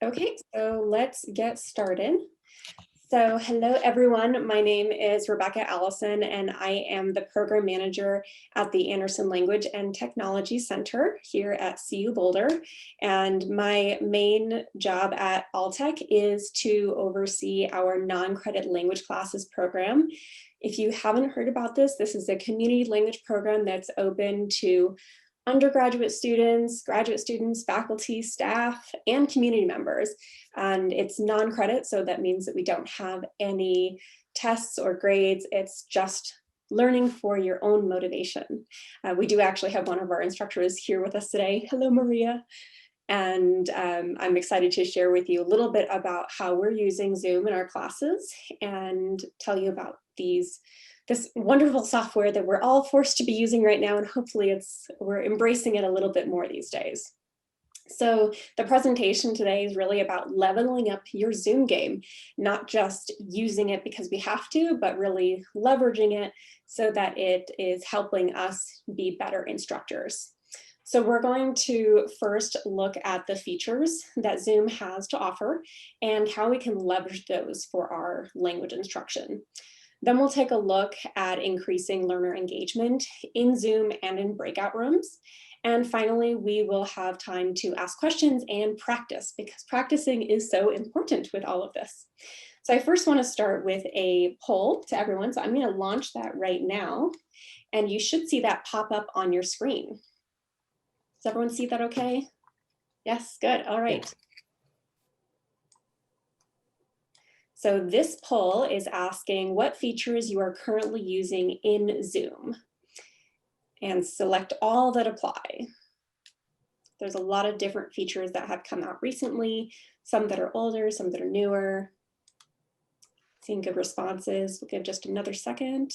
Okay, so let's get started. So hello everyone, my name is Rebecca Allison and I am the program manager at the Anderson Language and Technology Center here at CU Boulder. And my main job at ALTEC is to oversee our non-credit language classes program. If you haven't heard about this, this is a community language program that's open to undergraduate students, graduate students, faculty, staff, and community members. And it's non-credit, so that means that we don't have any tests or grades. It's just learning for your own motivation. We do actually have one of our instructors here with us today. Hello, Maria. And I'm excited to share with you a little bit about how we're using Zoom in our classes and tell you about this wonderful software that we're all forced to be using right now, and hopefully we're embracing it a little bit more these days. So the presentation today is really about leveling up your Zoom game, not just using it because we have to, but really leveraging it so that it is helping us be better instructors. So we're going to first look at the features that Zoom has to offer and how we can leverage those for our language instruction. Then we'll take a look at increasing learner engagement in Zoom and in breakout rooms. And finally, we will have time to ask questions and practice, because practicing is so important with all of this. So I first want to start with a poll to everyone. So I'm going to launch that right now, and you should see that pop up on your screen. Does everyone see that okay? Yes, good. All right. So this poll is asking what features you are currently using in Zoom, and select all that apply. There's a lot of different features that have come out recently, some that are older, some that are newer. Seeing good responses. We'll give just another second.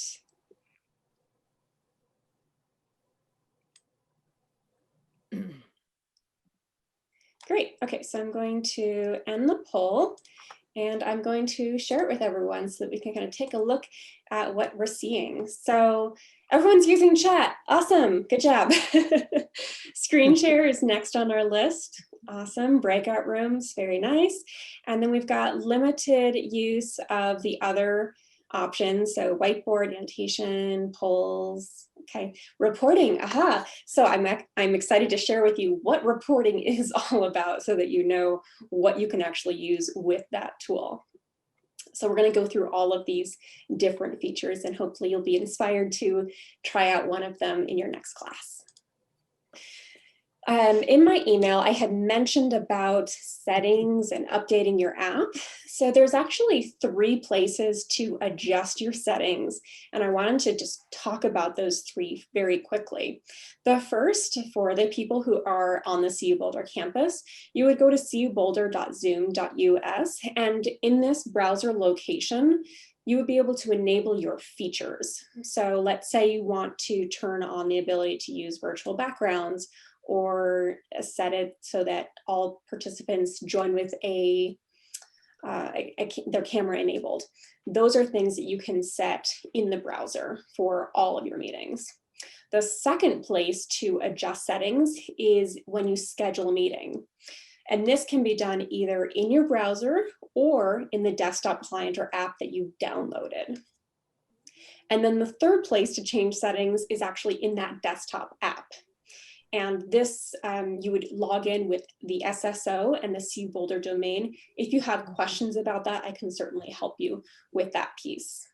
Great. Okay, so I'm going to end the poll. And I'm going to share it with everyone so that we can kind of take a look at what we're seeing. So everyone's using chat. Awesome. Good job. Screen share is next on our list. Awesome. Breakout rooms. Very nice. And then we've got limited use of the other options. So whiteboard, annotation, polls. Okay, reporting, aha. So I'm excited to share with you what reporting is all about so that you know what you can actually use with that tool. So we're going to go through all of these different features, and hopefully you'll be inspired to try out one of them in your next class. In my email, I had mentioned about settings and updating your app. So there's actually 3 places to adjust your settings, and I wanted to just talk about those 3 very quickly. The first, for the people who are on the CU Boulder campus, you would go to cuboulder.zoom.us, and in this browser location, you would be able to enable your features. So let's say you want to turn on the ability to use virtual backgrounds, or set it so that all participants join with their camera enabled. Those are things that you can set in the browser for all of your meetings. The second place to adjust settings is when you schedule a meeting. And this can be done either in your browser or in the desktop client or app that you've downloaded. And then the third place to change settings is actually in that desktop app. And this, you would log in with the SSO and the CU Boulder domain. If you have questions about that, I can certainly help you with that piece.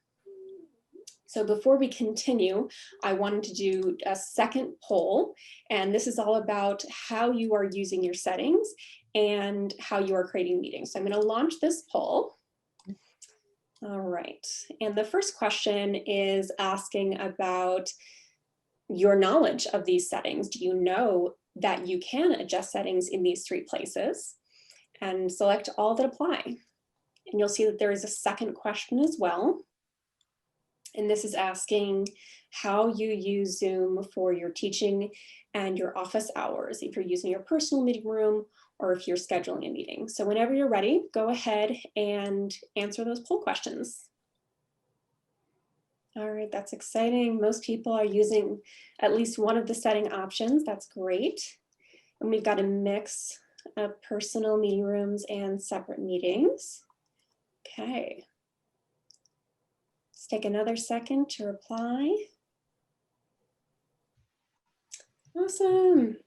So before we continue, I wanted to do a second poll, and this is all about how you are using your settings and how you are creating meetings. So I'm going to launch this poll. All right, and the first question is asking about your knowledge of these settings. Do you know that you can adjust settings in these 3 places? And select all that apply. And you'll see that there is a second question as well. And this is asking how you use Zoom for your teaching and your office hours, if you're using your personal meeting room or if you're scheduling a meeting. So whenever you're ready, go ahead and answer those poll questions. All right, that's exciting. Most people are using at least one of the setting options. That's great. And we've got a mix of personal meeting rooms and separate meetings. Okay. Let's take another second to reply. Awesome.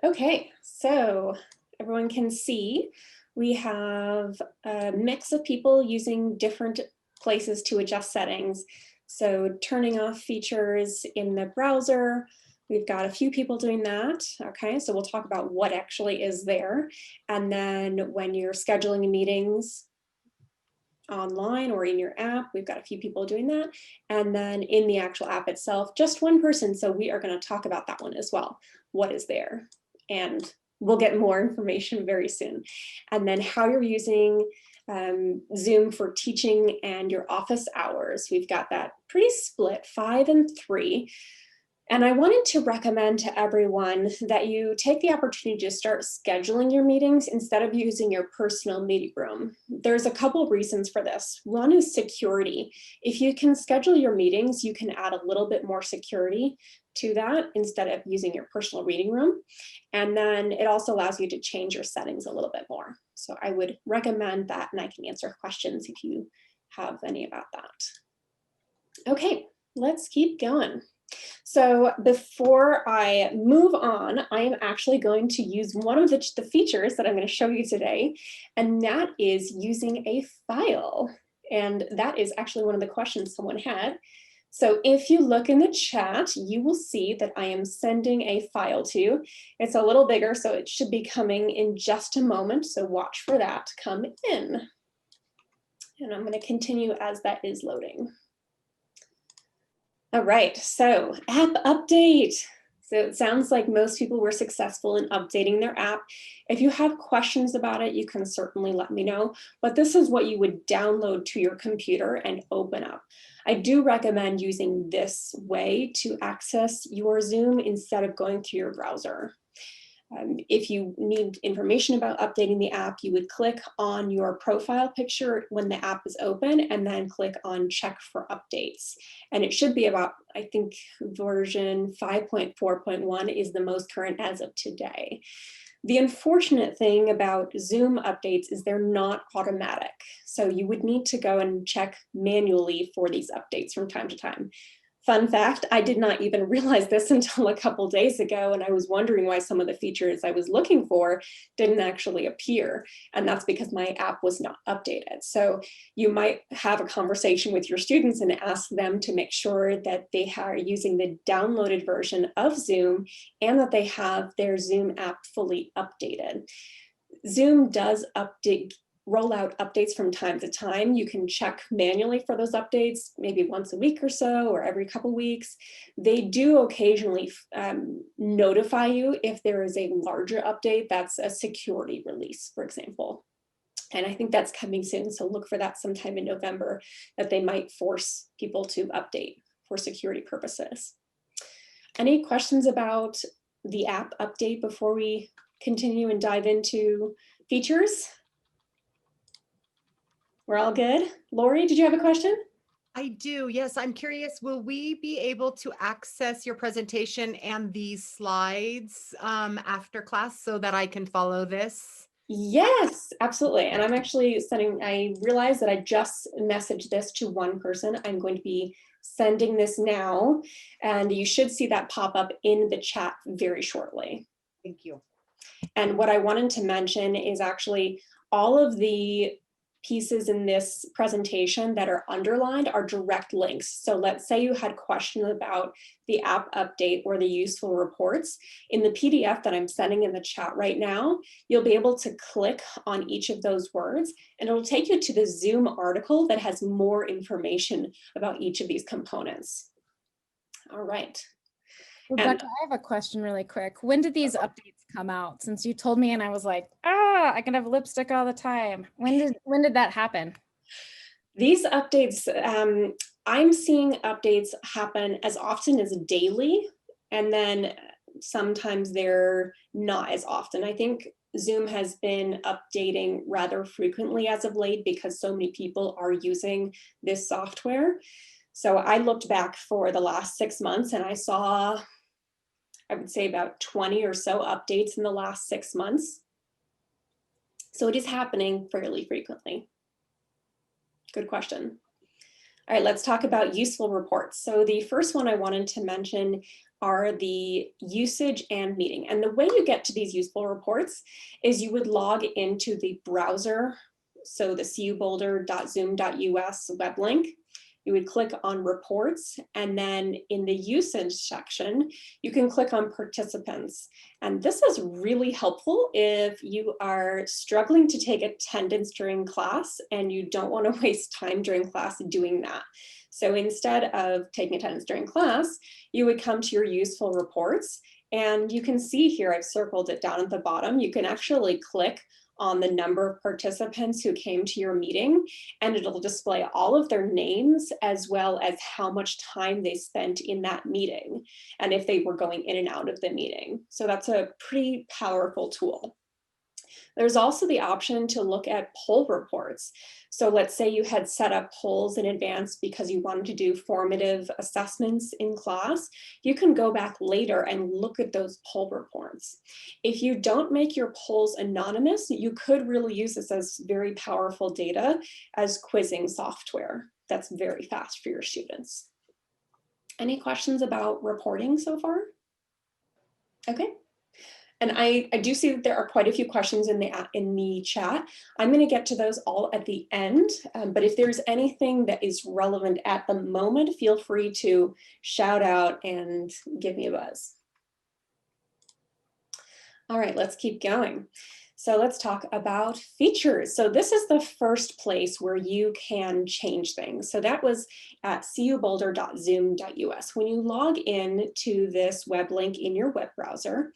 Okay, so everyone can see we have a mix of people using different places to adjust settings. So turning off features in the browser, we've got a few people doing that. Okay, so we'll talk about what actually is there. And then when you're scheduling meetings online or in your app, we've got a few people doing that. And then in the actual app itself, just one person. So we are going to talk about that one as well. What is there? And we'll get more information very soon. And then how you're using Zoom for teaching and your office hours. We've got that pretty split, 5 and 3. And I wanted to recommend to everyone that you take the opportunity to start scheduling your meetings instead of using your personal meeting room. There's a couple reasons for this. One is security. If you can schedule your meetings, you can add a little bit more security to that instead of using your personal reading room. And then it also allows you to change your settings a little bit more. So I would recommend that, and I can answer questions if you have any about that. Okay, let's keep going. So before I move on, I am actually going to use one of the features that I'm going to show you today, and that is using a file. And that is actually one of the questions someone had. So if you look in the chat, you will see that I am sending a file to you. It's a little bigger, so it should be coming in just a moment. So watch for that to come in. And I'm going to continue as that is loading. All right, so app update. So it sounds like most people were successful in updating their app. If you have questions about it, you can certainly let me know, but this is what you would download to your computer and open up. I do recommend using this way to access your Zoom instead of going through your browser. If you need information about updating the app, you would click on your profile picture when the app is open and then click on check for updates. And it should be about, I think, version 5.4.1 is the most current as of today. The unfortunate thing about Zoom updates is they're not automatic. So you would need to go and check manually for these updates from time to time. Fun fact, I did not even realize this until a couple days ago, and I was wondering why some of the features I was looking for didn't actually appear, and that's because my app was not updated. So you might have a conversation with your students and ask them to make sure that they are using the downloaded version of Zoom and that they have their Zoom app fully updated. Zoom does roll out updates from time to time. You can check manually for those updates, maybe once a week or so, or every couple weeks. They do occasionally notify you if there is a larger update that's a security release, for example. And I think that's coming soon, so look for that sometime in November, that they might force people to update for security purposes. Any questions about the app update before we continue and dive into features? We're all good. Lori, did you have a question? I do, yes. I'm curious, will we be able to access your presentation and these slides after class so that I can follow this? Yes, absolutely. And I'm actually I realized that I just messaged this to one person. I'm going to be sending this now, and you should see that pop up in the chat very shortly. Thank you. And what I wanted to mention is actually all of the pieces in this presentation that are underlined are direct links. So let's say you had questions about the app update or the useful reports. In the PDF that I'm sending in the chat right now, you'll be able to click on each of those words and it'll take you to the Zoom article that has more information about each of these components. All right. Rebecca, I have a question really quick. When did these updates come out? Since you told me and I was like, I can have lipstick all the time. When did that happen? These updates, I'm seeing updates happen as often as daily, and then sometimes they're not as often. I think Zoom has been updating rather frequently as of late because so many people are using this software. So I looked back for the last 6 months and I saw, I would say about 20 or so updates in the last 6 months. So it is happening fairly frequently. Good question. All right, let's talk about useful reports. So the first one I wanted to mention are the usage and meeting. And the way you get to these useful reports is you would log into the browser. So the cuboulder.zoom.us web link. You would click on reports, and then in the usage section, you can click on participants. And this is really helpful if you are struggling to take attendance during class and you don't want to waste time during class doing that. So instead of taking attendance during class, you would come to your useful reports, and you can see here, I've circled it down at the bottom. You can actually click on the number of participants who came to your meeting, and it'll display all of their names as well as how much time they spent in that meeting and if they were going in and out of the meeting. So that's a pretty powerful tool. There's also the option to look at poll reports. So let's say you had set up polls in advance because you wanted to do formative assessments in class. You can go back later and look at those poll reports. If you don't make your polls anonymous, you could really use this as very powerful data as quizzing software. That's very fast for your students. Any questions about reporting so far? Okay. And I do see that there are quite a few questions in the chat. I'm going to get to those all at the end, but if there's anything that is relevant at the moment, feel free to shout out and give me a buzz. All right, let's keep going. So let's talk about features. So this is the first place where you can change things. So that was at cuboulder.zoom.us. When you log in to this web link in your web browser,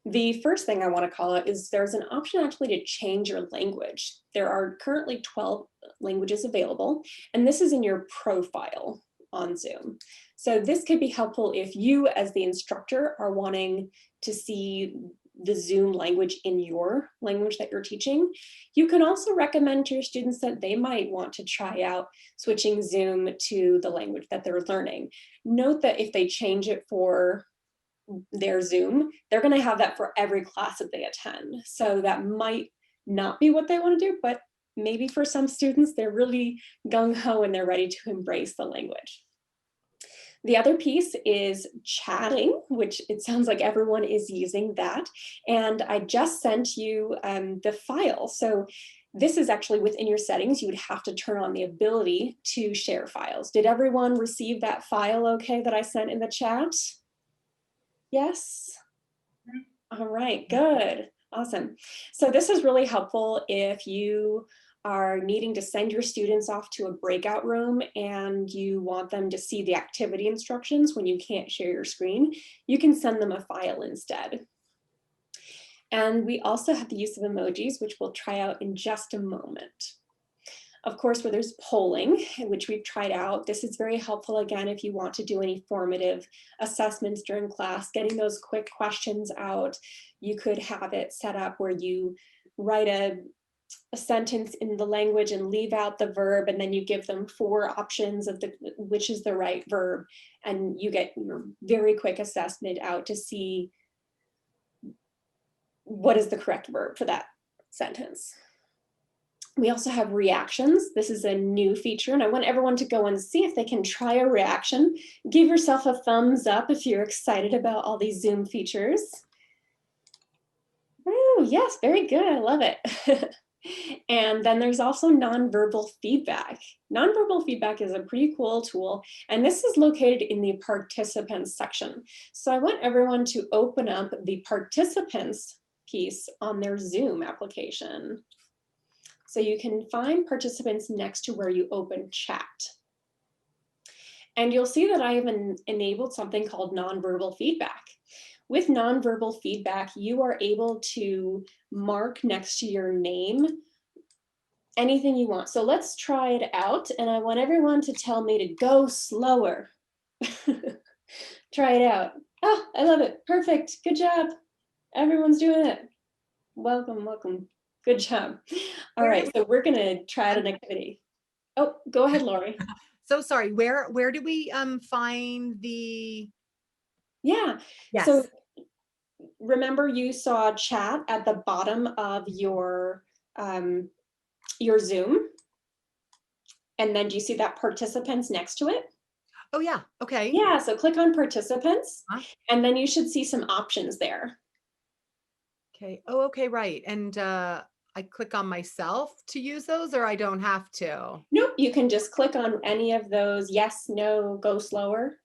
the first thing I want to call out is there's an option actually to change your language. There are currently 12 languages available, and this is in your profile on Zoom. So this could be helpful if you as the instructor are wanting to see the Zoom language in your language that you're teaching. You can also recommend to your students that they might want to try out switching Zoom to the language that they're learning. Note that if they change it for their Zoom, they're going to have that for every class that they attend. So that might not be what they want to do, but maybe for some students, they're really gung-ho and they're ready to embrace the language. The other piece is chatting, which it sounds like everyone is using that. And I just sent you the file. So this is actually within your settings. You would have to turn on the ability to share files. Did everyone receive that file okay that I sent in the chat? Yes? All right, good, awesome. So this is really helpful if you are needing to send your students off to a breakout room and you want them to see the activity instructions when you can't share your screen. You can send them a file instead. And we also have the use of emojis, which we'll try out in just a moment. Of course, where there's polling, which we've tried out, this is very helpful, again, if you want to do any formative assessments during class, getting those quick questions out. You could have it set up where you write a sentence in the language and leave out the verb, and then you give them 4 options of which is the right verb, and you get your very quick assessment out to see what is the correct verb for that sentence. We also have reactions. This is a new feature, and I want everyone to go and see if they can try a reaction. Give yourself a thumbs up if you're excited about all these Zoom features. Oh, yes, very good. I love it. And then there's also nonverbal feedback. Nonverbal feedback is a pretty cool tool, and this is located in the participants section. So I want everyone to open up the participants piece on their Zoom application. So you can find participants next to where you open chat. And you'll see that I have enabled something called nonverbal feedback. With nonverbal feedback, you are able to mark next to your name anything you want. So let's try it out. And I want everyone to tell me to go slower. Try it out. Oh, I love it. Perfect. Good job. Everyone's doing it. Welcome, welcome. Good job. All right, so we're gonna try out an activity. Oh, go ahead, Lori. So sorry, where do we find the? Yeah, Yes. So remember you saw chat at the bottom of your your Zoom. And then do you see that participants next to it? Oh yeah, okay. Yeah, so click on participants, Huh? and then you should see some options there. Okay. Oh, okay, right. And I click on myself to use those, or I don't have to? Nope, you can just click on any of those. Yes, no, go slower.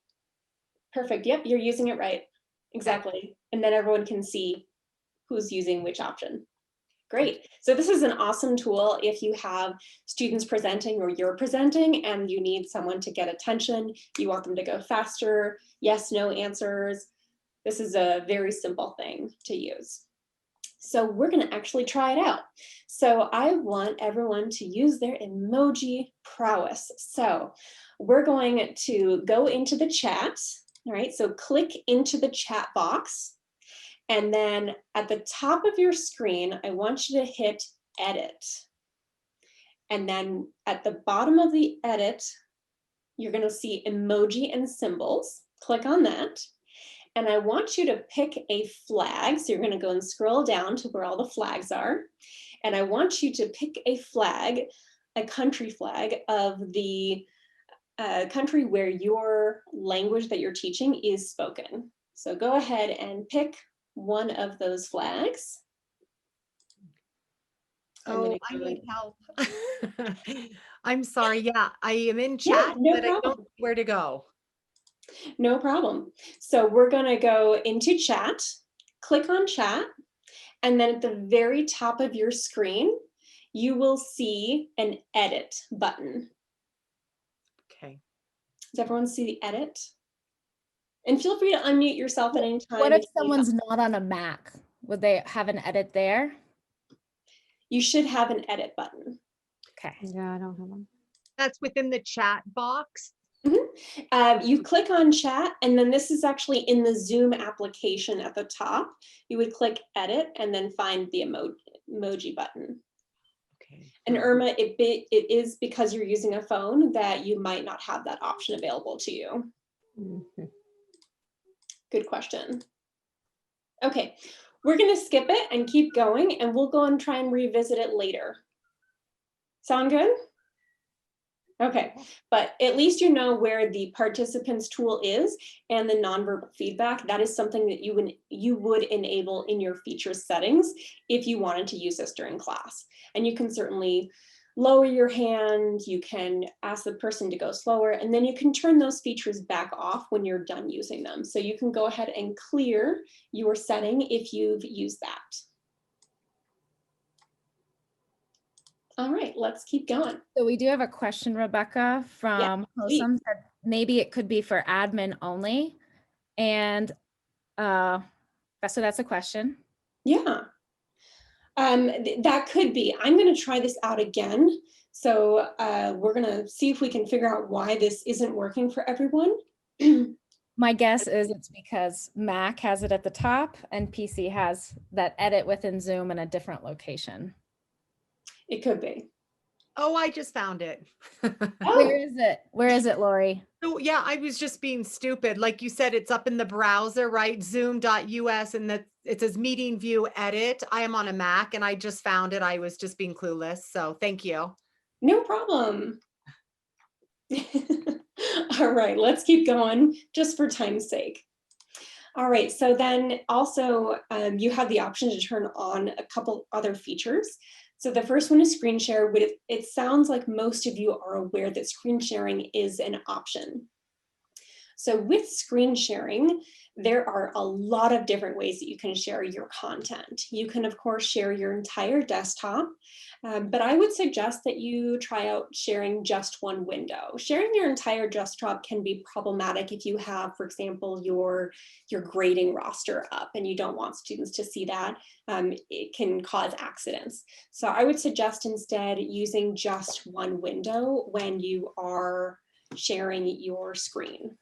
Perfect. Yep, you're using it right. Exactly. And then everyone can see who's using which option. Great. So this is an awesome tool if you have students presenting or you're presenting and you need someone to get attention, you want them to go faster, yes, no answers. This is a very simple thing to use. So we're going to actually try it out. So I want everyone to use their emoji prowess. So we're going to go into the chat. All right, so click into the chat box. And then at the top of your screen, I want you to hit edit. And then at the bottom of the edit, you're going to see emoji and symbols. Click on that. And I want you to pick a flag. So you're going to go and scroll down to where all the flags are. And I want you to pick a flag, a country flag of the country where your language that you're teaching is spoken. So go ahead and pick one of those flags. Oh, I need help. I'm sorry. Yeah, I am in Yeah, chat, no but I don't problem. know where to go. No problem. So we're going to go into chat, click on chat, and then at the very top of your screen, you will see an edit button. Okay. Does everyone see the edit? And feel free to unmute yourself at any time. What if someone's not on a Mac? Would they have an edit there? You should have an edit button. Okay. Yeah, I don't have one. That's within the chat box. You click on chat, and then this is actually in the Zoom application at the top. You would click edit and then find the emoji button. Okay. And Irma, it is because you're using a phone that you might not have that option available to you. Mhm. Good question. Okay, we're going to skip it and keep going, and we'll go and try and revisit it later. Sound good? Okay, but at least you know where the participants tool is and the nonverbal feedback. That is something that you would enable in your feature settings if you wanted to use this during class. And you can certainly lower your hand, you can ask the person to go slower, and then you can turn those features back off when you're done using them. So you can go ahead and clear your setting if you've used that. All right, let's keep going. So we do have a question, Rebecca, from Hosam, said maybe it could be for admin only. And so that's a question. Yeah, that could be. I'm going to try this out again. So we're going to see if we can figure out why this isn't working for everyone. My guess is it's because Mac has it at the top and PC has that edit within Zoom in a different location. It could be. Oh, I just found it. Oh, Where is it? Where is it, Lori? So yeah, I was just being stupid. Like you said, it's up in the browser, right? Zoom.us, and that it says meeting view edit. I am on a Mac and I just found it. I was just being clueless. So thank you. no problem. All right, let's keep going just for time's sake. All right, so then also you have the option to turn on a couple other features. So the first one is screen share. It sounds like most of you are aware that screen sharing is an option. So with screen sharing, there are a lot of different ways that you can share your content. You can, of course, share your entire desktop, but I would suggest that you try out sharing just one window. Sharing your entire desktop can be problematic if you have, for example, your grading roster up and you don't want students to see that. It can cause accidents. So I would suggest instead using just one window when you are sharing your screen.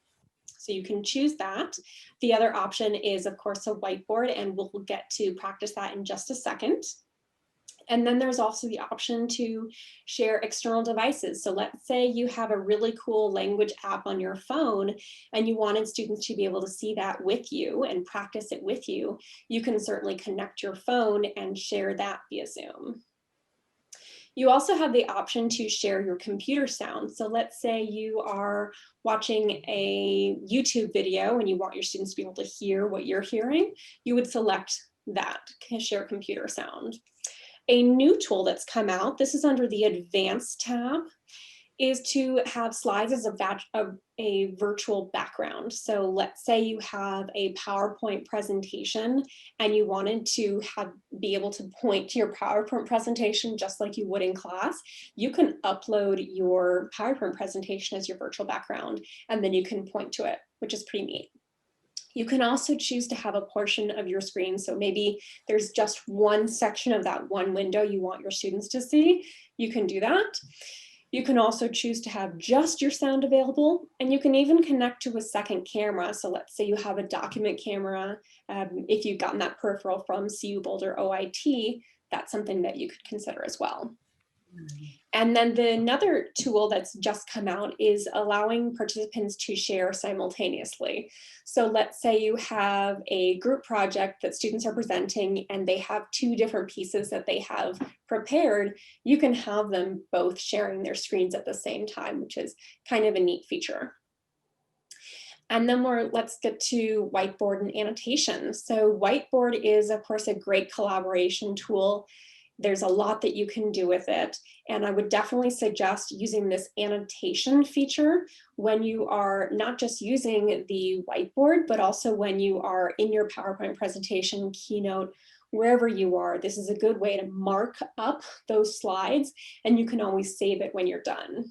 So you can choose that. The other option is, of course, a whiteboard, and we'll get to practice that in just a second. And then there's also the option to share external devices. So let's say you have a really cool language app on your phone and you wanted students to be able to see that with you and practice it with you. You can certainly connect your phone and share that via Zoom. You also have the option to share your computer sound. So let's say you are watching a YouTube video and you want your students to be able to hear what you're hearing, you would select that, share computer sound. A new tool that's come out, this is under the Advanced tab, is to have slides as a virtual background. So let's say you have a PowerPoint presentation and you wanted to be able to point to your PowerPoint presentation just like you would in class. You can upload your PowerPoint presentation as your virtual background, and then you can point to it, which is pretty neat. You can also choose to have a portion of your screen. So maybe there's just one section of that one window you want your students to see. You can do that. You can also choose to have just your sound available, and you can even connect to a second camera. So let's say you have a document camera. If you've gotten that peripheral from CU Boulder OIT, that's something that you could consider as well. And then another tool that's just come out is allowing participants to share simultaneously. So let's say you have a group project that students are presenting and they have two different pieces that they have prepared. You can have them both sharing their screens at the same time, which is kind of a neat feature. And then let's get to whiteboard and annotation. So whiteboard is, of course, a great collaboration tool. There's a lot that you can do with it. And I would definitely suggest using this annotation feature when you are not just using the whiteboard, but also when you are in your PowerPoint presentation, Keynote, wherever you are. This is a good way to mark up those slides, and you can always save it when you're done.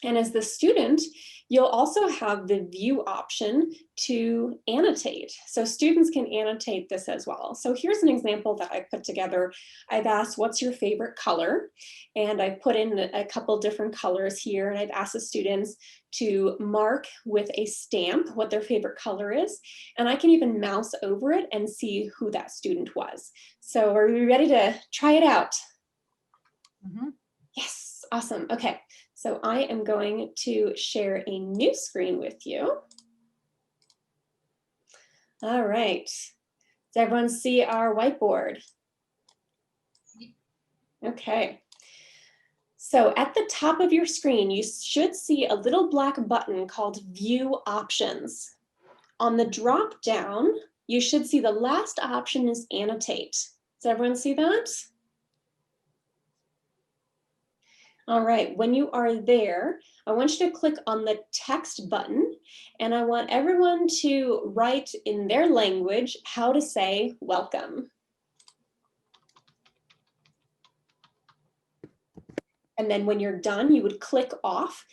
And as the student, you'll also have the view option to annotate. So students can annotate this as well. So here's an example that I put together. I've asked, what's your favorite color? And I've put in a couple different colors here, and I've asked the students to mark with a stamp what their favorite color is. And I can even mouse over it and see who that student was. So are we ready to try it out? Mm-hmm. Yes, awesome. Okay. So I am going to share a new screen with you. All right. Does everyone see our whiteboard? Okay. So at the top of your screen, you should see a little black button called View Options. On the drop down, you should see the last option is Annotate. Does everyone see that? All right, when you are there, I want you to click on the text button, and I want everyone to write in their language how to say welcome. And then when you're done, you would click off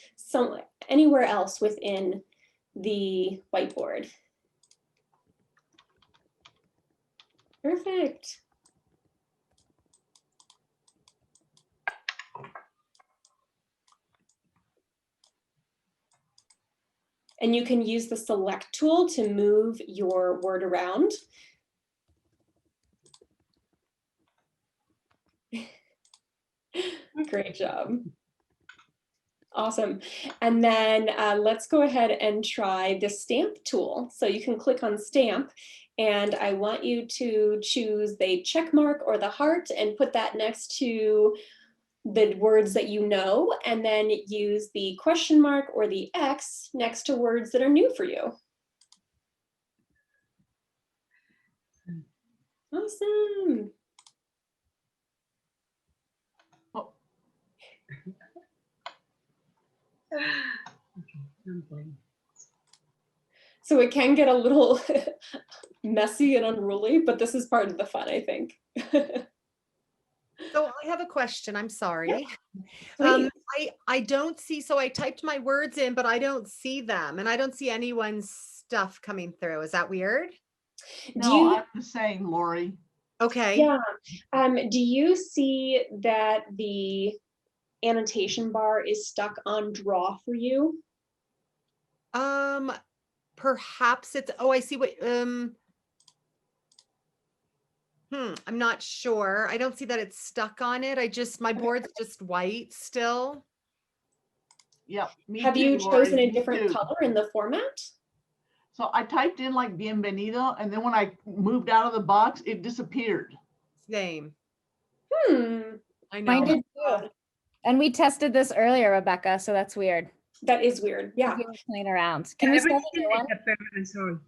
anywhere else within the whiteboard. Perfect. And you can use the select tool to move your word around. Great job. Awesome. And then let's go ahead and try the stamp tool. So you can click on stamp, and I want you to choose the check mark or the heart and put that next to the words that you know, and then use the question mark or the X next to words that are new for you. Awesome. Oh. So it can get a little messy and unruly, but this is part of the fun, I think. So I have a question. I'm sorry. Please. I don't see, so I typed my words in, but I don't see them, and I don't see anyone's stuff coming through. Is that weird? No, I'm the same, Lori. Okay. Yeah. Do you see that the annotation bar is stuck on draw for you? Perhaps it's, oh, I see what, I'm not sure. I don't see that it's stuck on it. My board's just white still. Yep. Me Have too, you Lori, chosen a me different too. color in the format? So I typed in like bienvenido, and then when I moved out of the box, it disappeared. Same. I Mine know. did too. And we tested this earlier, Rebecca, so that's weird. That is weird. Yeah. We were playing around. Can we start a new one?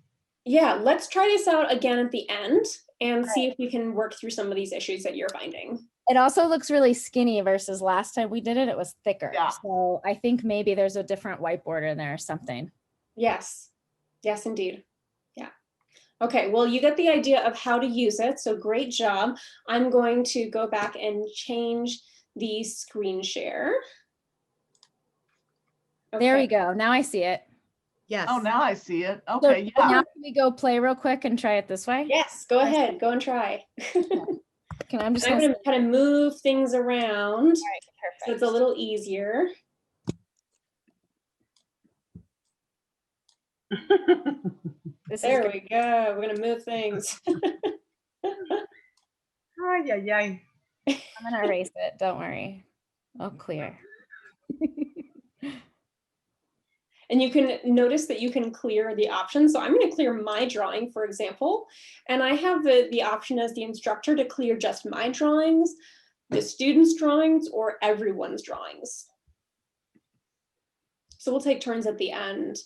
Yeah, let's try this out again at the end and see if we can work through some of these issues that you're finding. It also looks really skinny versus last time we did it, it was thicker. Yeah. So I think maybe there's a different whiteboard in there or something. Yes. Yes, indeed. Yeah. Okay, well, you get the idea of how to use it. So great job. I'm going to go back and change the screen share. There we Okay. go. Now I see it. Yes. Oh, now I see it. So Okay, now yeah. can we go play real quick and try it this way? Yes, go ahead. Go and try. I'm just I'm gonna going to kind of move things around so perfect. it's a little easier. There we go. We're going to move things. I'm gonna erase it. Don't worry. I'll clear. And you can notice that you can clear the options. So I'm going to clear my drawing, for example, and I have the option as the instructor to clear just my drawings, the students' drawings, or everyone's drawings. So we'll take turns at the end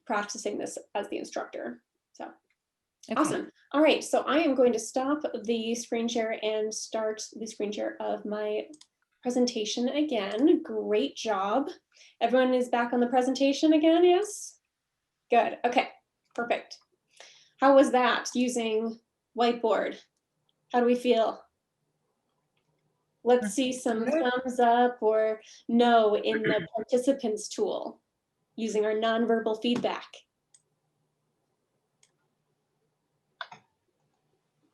practicing this as the instructor. So Okay. awesome. All right, so I am going to stop the screen share and start the screen share of my presentation again. Great job. Everyone is back on the presentation again, yes? Good, okay, perfect. How was that using whiteboard? How do we feel? Let's see some thumbs up or no in the participants tool using our nonverbal feedback.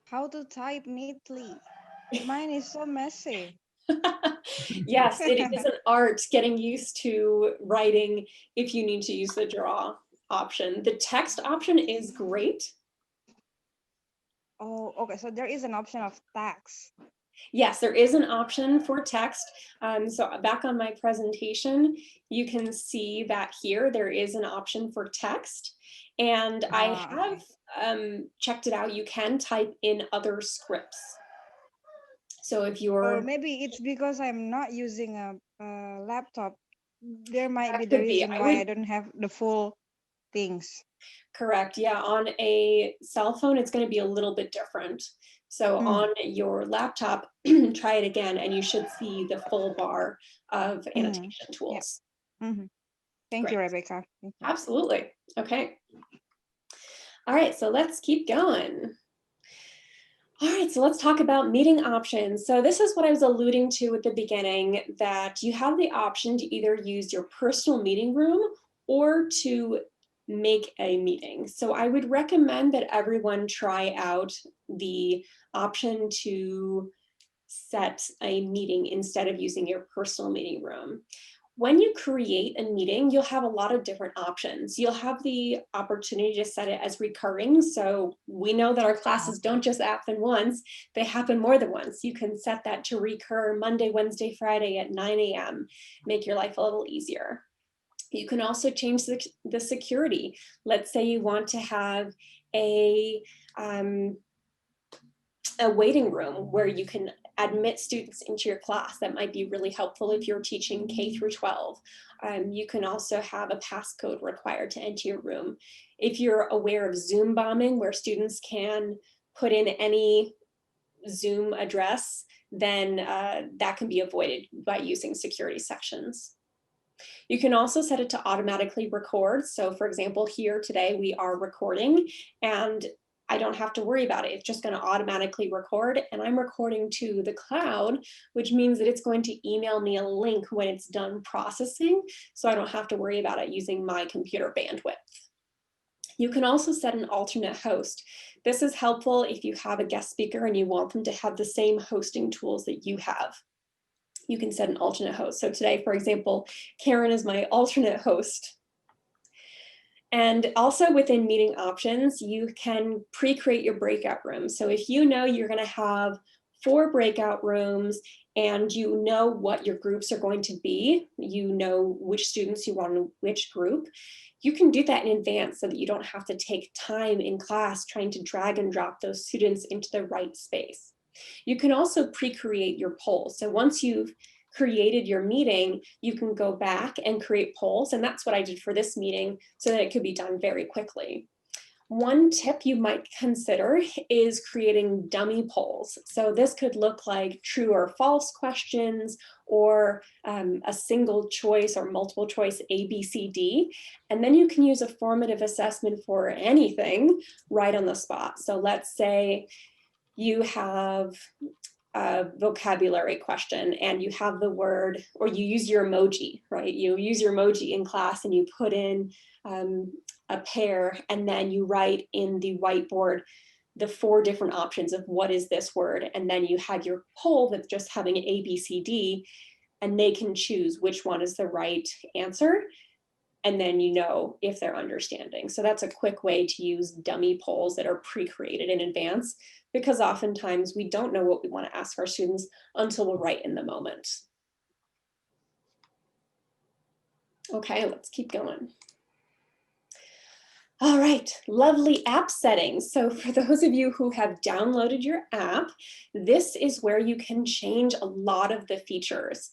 How to type neatly. Mine is so messy. Yes, it is an art getting used to writing if you need to use the draw option. The text option is great. Oh, okay. So there is an option of text. Yes, there is an option for text. So back on my presentation, you can see that here there is an option for text. And I have checked it out. You can type in other scripts. So if you're... Or maybe it's because I'm not using a laptop. There might be That the could be. reason why I don't have the full things. Correct. Yeah, on a cell phone, it's going to be a little bit different. So on your laptop, try it again, and you should see the full bar of annotation tools. Thank you, Rebecca. Thank you. Absolutely. Okay. All right, so let's keep going. All right, so let's talk about meeting options. So this is what I was alluding to at the beginning, that you have the option to either use your personal meeting room or to make a meeting. So I would recommend that everyone try out the option to set a meeting instead of using your personal meeting room. When you create a meeting, you'll have a lot of different options. You'll have the opportunity to set it as recurring. So we know that our classes don't just happen once, they happen more than once. You can set that to recur Monday, Wednesday, Friday at 9 a.m. Make your life a little easier. You can also change the security. Let's say you want to have a waiting room where you can admit students into your class. That might be really helpful if you're teaching K through 12. You can also have a passcode required to enter your room. If you're aware of Zoom bombing, where students can put in any Zoom address, then that can be avoided by using security sections. You can also set it to automatically record. So for example, here today we are recording and I don't have to worry about it. It's just going to automatically record, and I'm recording to the cloud, which means that it's going to email me a link when it's done processing, so I don't have to worry about it using my computer bandwidth. You can also set an alternate host. This is helpful if you have a guest speaker and you want them to have the same hosting tools that you have. You can set an alternate host. So today, for example, Karen is my alternate host. And also within meeting options, you can pre-create your breakout rooms. So if you know you're going to have 4 breakout rooms and you know what your groups are going to be, you know which students you want in which group, you can do that in advance so that you don't have to take time in class trying to drag and drop those students into the right space. You can also pre-create your polls. So once you've created your meeting, you can go back and create polls. And that's what I did for this meeting so that it could be done very quickly. One tip you might consider is creating dummy polls. So this could look like true or false questions, or a single choice or multiple choice A, B, C, D. And then you can use a formative assessment for anything right on the spot. So let's say you have a vocabulary question and you have the word, or you use your emoji, right? You use your emoji in class and you put in a pair, and then you write in the whiteboard the 4 different options of what is this word. And then you have your poll that's just having A, B, C, D, and they can choose which one is the right answer. And then you know if they're understanding. So that's a quick way to use dummy polls that are pre-created in advance, because oftentimes we don't know what we want to ask our students until we're right in the moment. Okay, let's keep going. All right, lovely app settings. So for those of you who have downloaded your app, this is where you can change a lot of the features.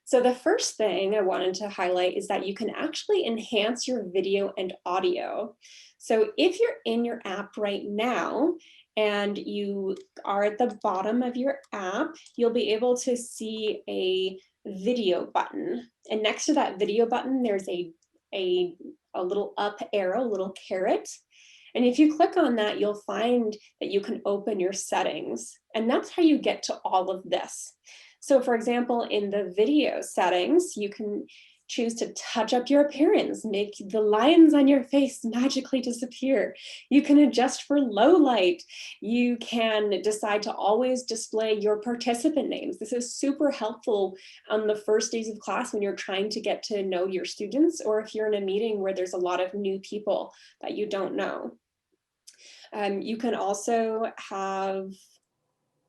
So the first thing I wanted to highlight is that you can actually enhance your video and audio. So if you're in your app right now and you are at the bottom of your app, you'll be able to see a video button. And next to that video button, there's a little up arrow, a little caret. And if you click on that, you'll find that you can open your settings. And that's how you get to all of this. So for example, in the video settings, you can choose to touch up your appearance, make the lines on your face magically disappear. You can adjust for low light. You can decide to always display your participant names. This is super helpful on the first days of class when you're trying to get to know your students, or if you're in a meeting where there's a lot of new people that you don't know. You can also have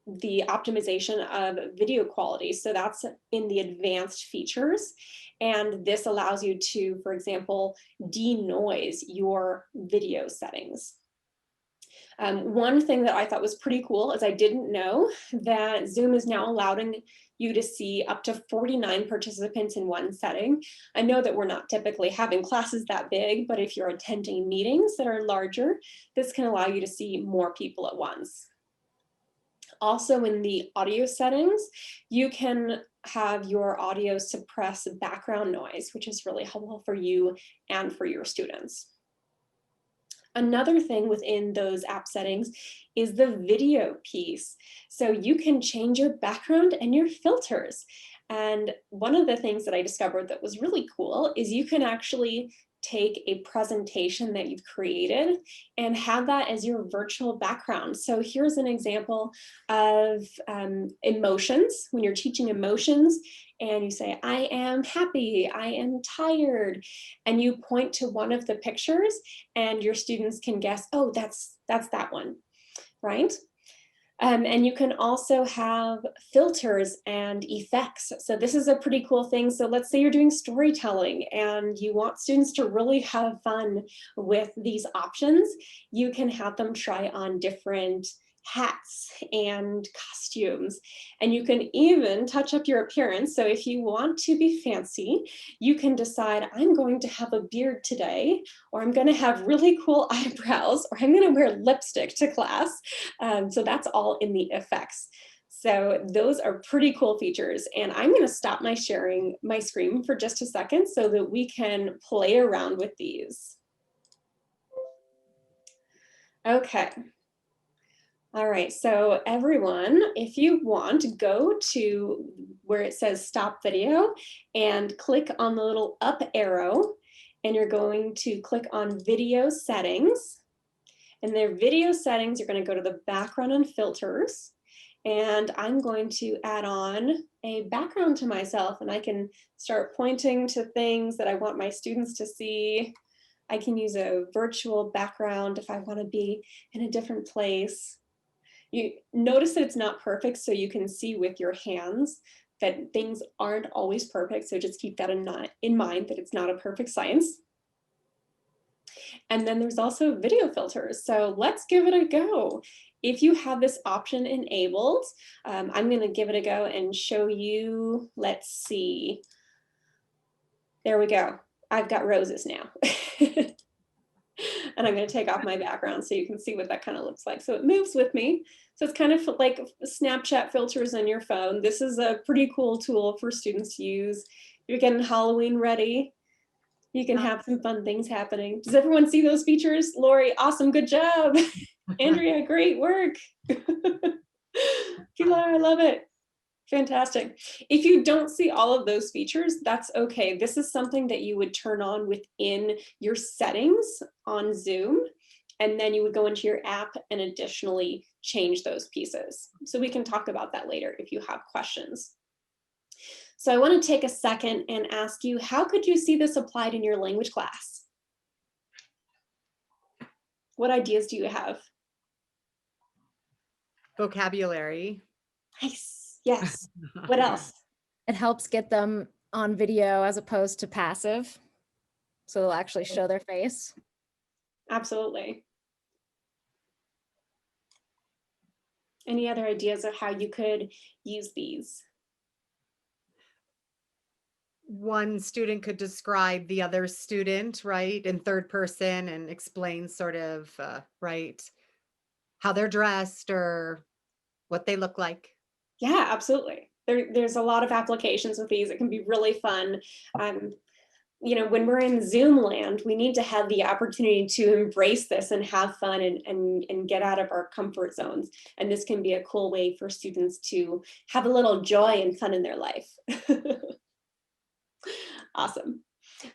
the optimization of video quality. So that's in the advanced features. And this allows you to, for example, denoise your video settings. One thing that I thought was pretty cool is I didn't know that Zoom is now allowing you to see up to 49 participants in one setting. I know that we're not typically having classes that big, but if you're attending meetings that are larger, this can allow you to see more people at once. Also in the audio settings, you can have your audio suppress background noise, which is really helpful for you and for your students. Another thing within those app settings is the video piece. So you can change your background and your filters. And one of the things that I discovered that was really cool is you can actually take a presentation that you've created and have that as your virtual background. So here's an example of emotions. When you're teaching emotions and you say, I am happy, I am tired, and you point to one of the pictures and your students can guess, oh, that's that one, right? And you can also have filters and effects. So this is a pretty cool thing. So let's say you're doing storytelling and you want students to really have fun with these options. You can have them try on different hats and costumes, and you can even touch up your appearance. So if you want to be fancy, you can decide, I'm going to have a beard today, or I'm going to have really cool eyebrows, or I'm going to wear lipstick to class. So that's all in the effects. So those are pretty cool features. And I'm going to stop my sharing my screen for just a second so that we can play around with these. Okay. All right, so everyone, if you want, go to where it says stop video and click on the little up arrow, and you're going to click on video settings. And their video settings, you're going to go to the background and filters. And I'm going to add on a background to myself, and I can start pointing to things that I want my students to see. I can use a virtual background if I want to be in a different place. You notice that it's not perfect, so you can see with your hands that things aren't always perfect. So just keep that in mind, that it's not a perfect science. And then there's also video filters. So let's give it a go. If you have this option enabled, I'm going to give it a go and show you. Let's see. There we go. I've got roses now. And I'm going to take off my background so you can see what that kind of looks like. So it moves with me. So it's kind of like Snapchat filters on your phone. This is a pretty cool tool for students to use. You're getting Halloween ready. You can have some fun things happening. Does everyone see those features? Lori, awesome, good job. Andrea, great work. Pilar, I love it. Fantastic. If you don't see all of those features, that's okay. This is something that you would turn on within your settings on Zoom, and then you would go into your app and additionally change those pieces. So we can talk about that later if you have questions. So I want to take a second and ask you, how could you see this applied in your language class? What ideas do you have? Vocabulary. Nice. Yes. What else? It helps get them on video as opposed to passive. So they'll actually show their face. Absolutely. Any other ideas of how you could use these? One student could describe the other student, right, in third person and explain sort of, right, how they're dressed or what they look like. Yeah, absolutely. There's a lot of applications with these. It can be really fun. You know, when we're in Zoom land, we need to have the opportunity to embrace this and have fun and get out of our comfort zones. And this can be a cool way for students to have a little joy and fun in their life. Awesome.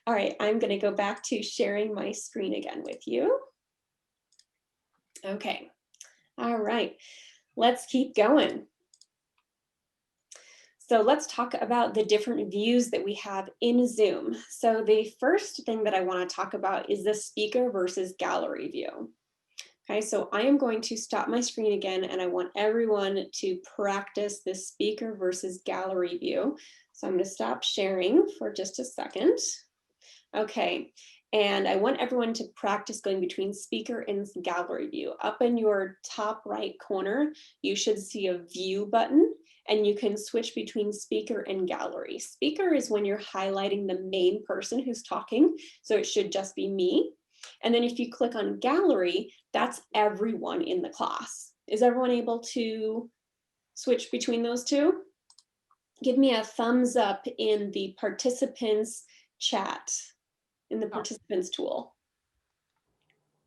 All right, I'm going to go back to sharing my screen again with you. Okay. All right, let's keep going. So let's talk about the different views that we have in Zoom. So the first thing that I want to talk about is the speaker versus gallery view. Okay, so I am going to stop my screen again, and I want everyone to practice this speaker versus gallery view. So I'm going to stop sharing for just a second. Okay, and I want everyone to practice going between speaker and gallery view. Up in your top right corner, you should see a view button, and you can switch between speaker and gallery. Speaker is when you're highlighting the main person who's talking, so it should just be me. And then if you click on gallery, that's everyone in the class. Is everyone able to switch between those two? Give me a thumbs up in the participants chat, in the participants tool.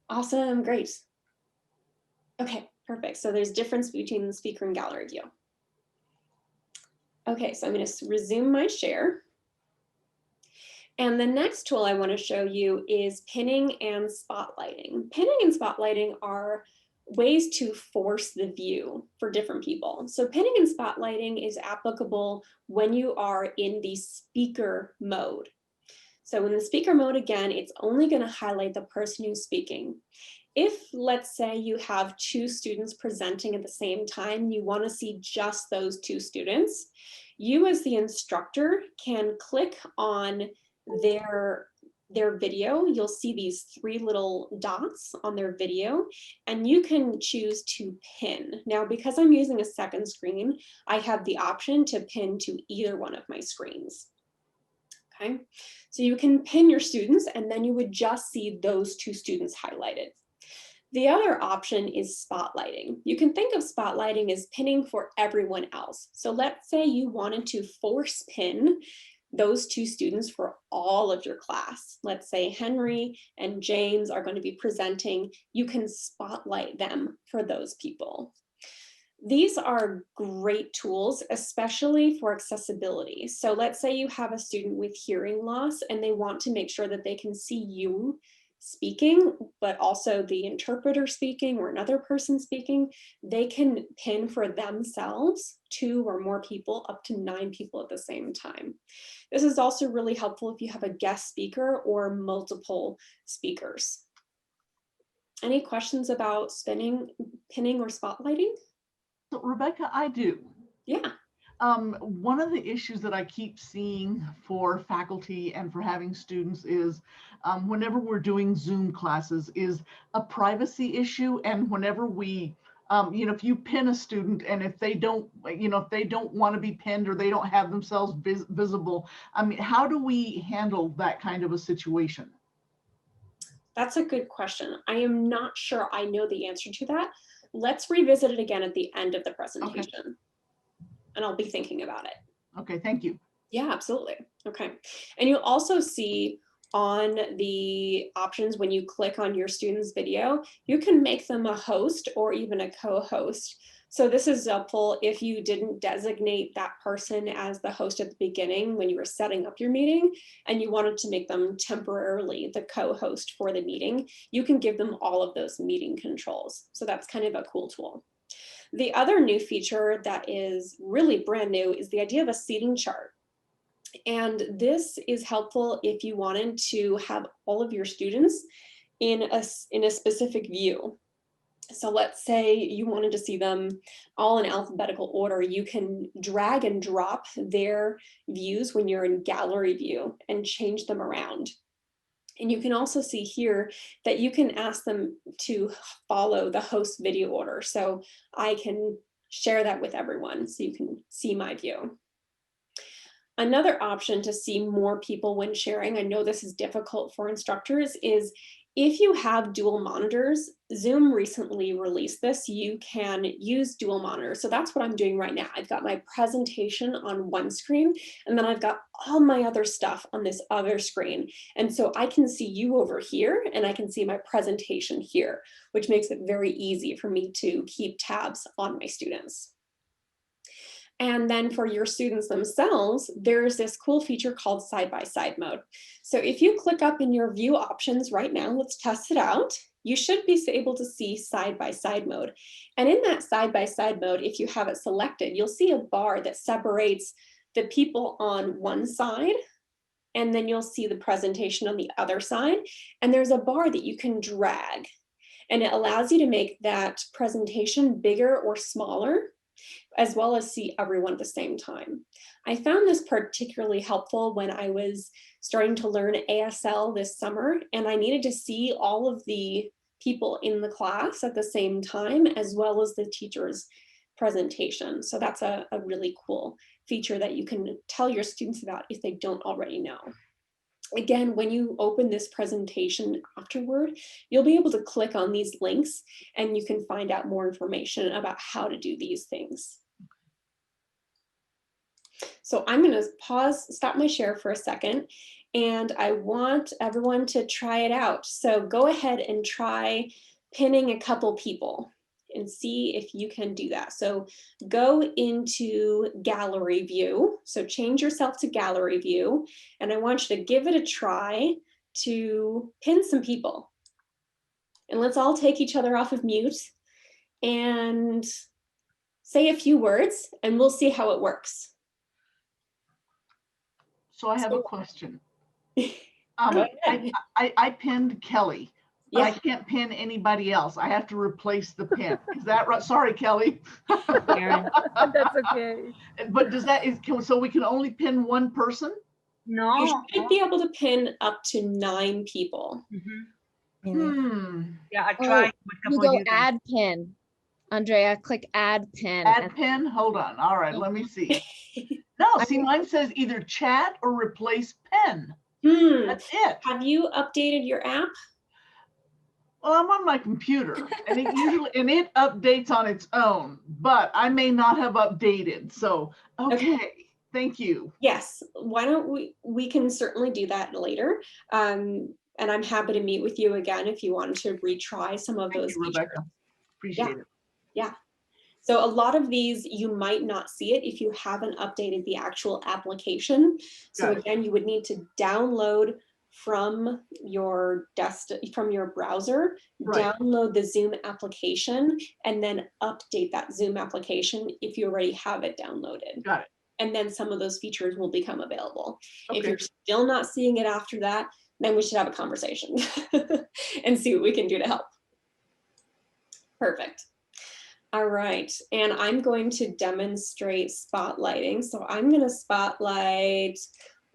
Awesome, great. Okay, perfect. So there's difference between the speaker and gallery view. Okay, so I'm going to resume my share. And the next tool I want to show you is pinning and spotlighting. Pinning and spotlighting are ways to force the view for different people. So pinning and spotlighting is applicable when you are in the speaker mode. So in the speaker mode, again, it's only going to highlight the person who's speaking. If, let's say, you have two students presenting at the same time, you want to see just those two students, you as the instructor can click on their video. You'll see these three little dots on their video, and you can choose to pin. Now, because I'm using a second screen, I have the option to pin to either one of my screens. Okay, so you can pin your students, and then you would just see those two students highlighted. The other option is spotlighting. You can think of spotlighting as pinning for everyone else. So let's say you wanted to force pin those two students for all of your class. Let's say Henry and James are going to be presenting. You can spotlight them for those people. These are great tools, especially for accessibility. So let's say you have a student with hearing loss and they want to make sure that they can see you speaking, but also the interpreter speaking or another person speaking. They can pin for themselves 2 or more people, up to 9 people at the same time. This is also really helpful if you have a guest speaker or multiple speakers. Any questions about pinning or spotlighting? So Rebecca, I do. Yeah. One of the issues that I keep seeing for faculty and for having students is whenever we're doing Zoom classes is a privacy issue. And whenever we, if you pin a student and if they don't, if they don't want to be pinned or they don't have themselves visible, I mean, how do we handle that kind of a situation? That's a good question. I am not sure I know the answer to that. Let's revisit it again at the end of the presentation. And I'll be thinking about it. Okay, thank you. Yeah, absolutely. Okay. And you'll also see on the options when you click on your student's video, you can make them a host or even a co-host. So this is helpful if you didn't designate that person as the host at the beginning when you were setting up your meeting and you wanted to make them temporarily the co-host for the meeting, you can give them all of those meeting controls. So that's kind of a cool tool. The other new feature that is really brand new is the idea of a seating chart. And this is helpful if you wanted to have all of your students in a specific view. So let's say you wanted to see them all in alphabetical order. You can drag and drop their views when you're in gallery view and change them around. And you can also see here that you can ask them to follow the host video order. So I can share that with everyone so you can see my view. Another option to see more people when sharing, I know this is difficult for instructors, is if you have dual monitors. Zoom recently released this, you can use dual monitors. So that's what I'm doing right now. I've got my presentation on one screen, and then I've got all my other stuff on this other screen. And so I can see you over here, and I can see my presentation here, which makes it very easy for me to keep tabs on my students. And then for your students themselves, there's this cool feature called side-by-side mode. So if you click up in your view options right now, let's test it out. You should be able to see side-by-side mode. And in that side-by-side mode, if you have it selected, you'll see a bar that separates the people on one side, and then you'll see the presentation on the other side. And there's a bar that you can drag, and it allows you to make that presentation bigger or smaller, as well as see everyone at the same time. I found this particularly helpful when I was starting to learn ASL this summer, and I needed to see all of the people in the class at the same time, as well as the teacher's presentation. So that's a really cool feature that you can tell your students about if they don't already know. Again, when you open this presentation afterward, you'll be able to click on these links and you can find out more information about how to do these things. So I'm going to stop my share for a second, and I want everyone to try it out. So go ahead and try pinning a couple people and see if you can do that. So go into gallery view. So change yourself to gallery view, and I want you to give it a try to pin some people. And let's all take each other off of mute and say a few words, and we'll see how it works. So I have a question. I pinned Kelly. But I can't pin anybody else. I have to replace the pin. Is that right? Sorry, Kelly. That's okay. But does that so we can only pin one person? No. You should be able to pin up to 9 people. Yeah, I Oh, tried with a you couple go users. add pin. Andrea, click add pin. Add pin? Hold on. All right, let me see. No, see, mine says either chat or replace pen. That's it. Have you updated your app? Well, I'm on my computer, and it updates on its own, but I may not have updated. So, okay. Thank you. Yes, why don't we can certainly do that later. And I'm happy to meet with you again if you wanted to retry some of those features. Rebecca. Appreciate it. Yeah. So a lot of these, you might not see it if you haven't updated the actual application. So again, you would need to download from your browser, download the Zoom application, and then update that Zoom application if you already have it downloaded. Got it. And then some of those features will become available. Okay. If you're still not seeing it after that, then we should have a conversation and see what we can do to help. Perfect. All right, and I'm going to demonstrate spotlighting. So I'm going to spotlight,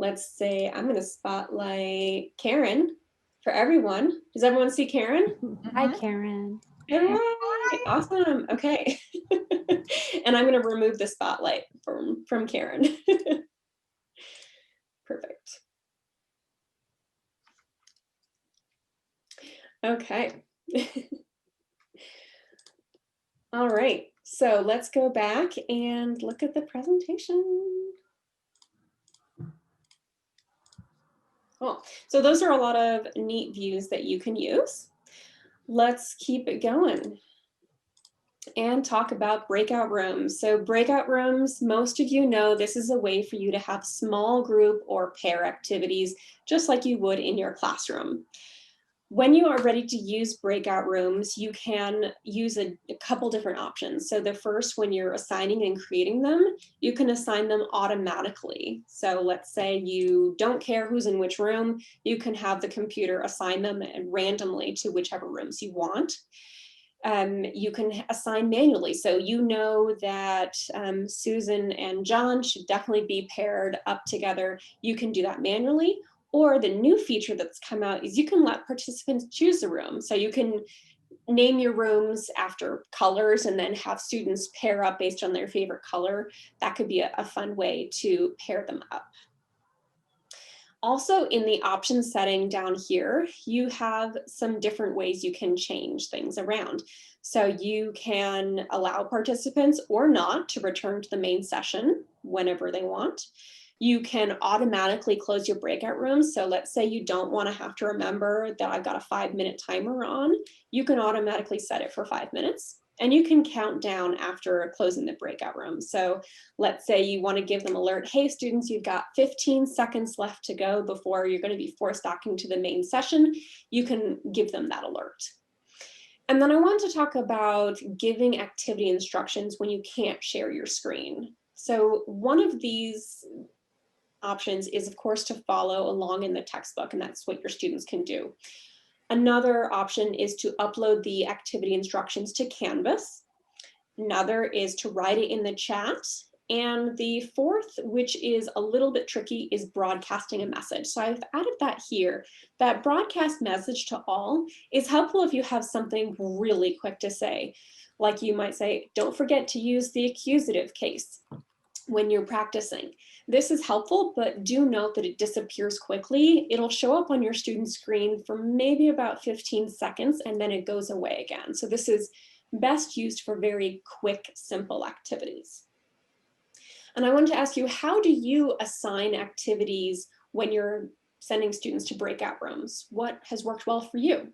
let's say I'm going to spotlight Karen for everyone. Does everyone see Karen? Hi, Karen. All right, awesome. Okay. And I'm going to remove the spotlight from Karen. Perfect. Okay. All right, so let's go back and look at the presentation. Cool. So those are a lot of neat views that you can use. Let's keep it going and talk about breakout rooms. So breakout rooms, most of you know this is a way for you to have small group or pair activities, just like you would in your classroom. When you are ready to use breakout rooms, you can use a couple different options. So the first, when you're assigning and creating them, you can assign them automatically. So let's say you don't care who's in which room, you can have the computer assign them randomly to whichever rooms you want. You can assign manually. So you know that Susan and John should definitely be paired up together. You can do that manually. Or the new feature that's come out is you can let participants choose a room. So you can name your rooms after colors and then have students pair up based on their favorite color. That could be a fun way to pair them up. Also, in the options setting down here, you have some different ways you can change things around. So you can allow participants or not to return to the main session whenever they want. You can automatically close your breakout rooms. So let's say you don't want to have to remember that I've got a 5-minute timer on. You can automatically set it for 5 minutes. And you can count down after closing the breakout room. So let's say you want to give them alert, hey students, you've got 15 seconds left to go before you're going to be forced back into the main session. You can give them that alert. And then I want to talk about giving activity instructions when you can't share your screen. So one of these options is, of course, to follow along in the textbook, and that's what your students can do. Another option is to upload the activity instructions to Canvas. Another is to write it in the chat. And the fourth, which is a little bit tricky, is broadcasting a message. So I've added that here. That broadcast message to all is helpful if you have something really quick to say. Like you might say, don't forget to use the accusative case when you're practicing. This is helpful, but do note that it disappears quickly. It'll show up on your student screen for maybe about 15 seconds and then it goes away again. So this is best used for very quick, simple activities. And I wanted to ask you, how do you assign activities when you're sending students to breakout rooms? What has worked well for you?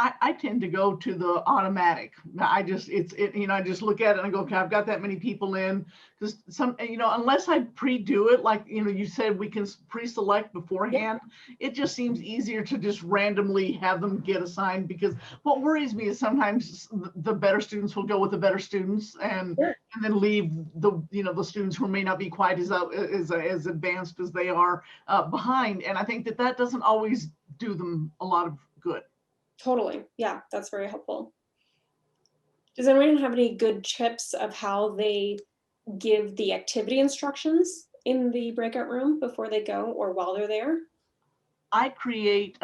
I tend to go to the automatic. I just look at it and I go, okay, I've got that many people in. Because unless I pre-do it, like, you said, we can pre-select beforehand. It just seems easier to just randomly have them get assigned, because what worries me is sometimes the better students will go with the better students and then leave the students who may not be quite as advanced as they are behind. And I think that doesn't always do them a lot of good. Totally. Yeah, that's very helpful. Does anyone have any good tips of how they give the activity instructions in the breakout room before they go or while they're there? I create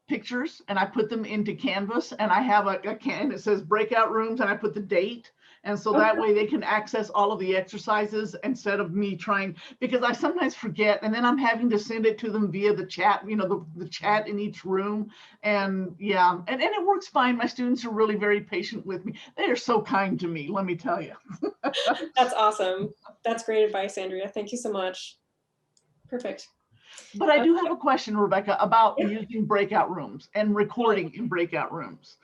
pictures and I put them into Canvas, and I have a can. It says breakout rooms, and I put the date. And so that way they can access all of the exercises instead of me trying, because I sometimes forget and then I'm having to send it to them via the chat, the chat in each room. And yeah, and it works fine. My students are really very patient with me. They are so kind to me, let me tell you. That's awesome. That's great advice, Andrea. Thank you so much. Perfect. But I do have a question, Rebecca, about using breakout rooms and recording in breakout rooms.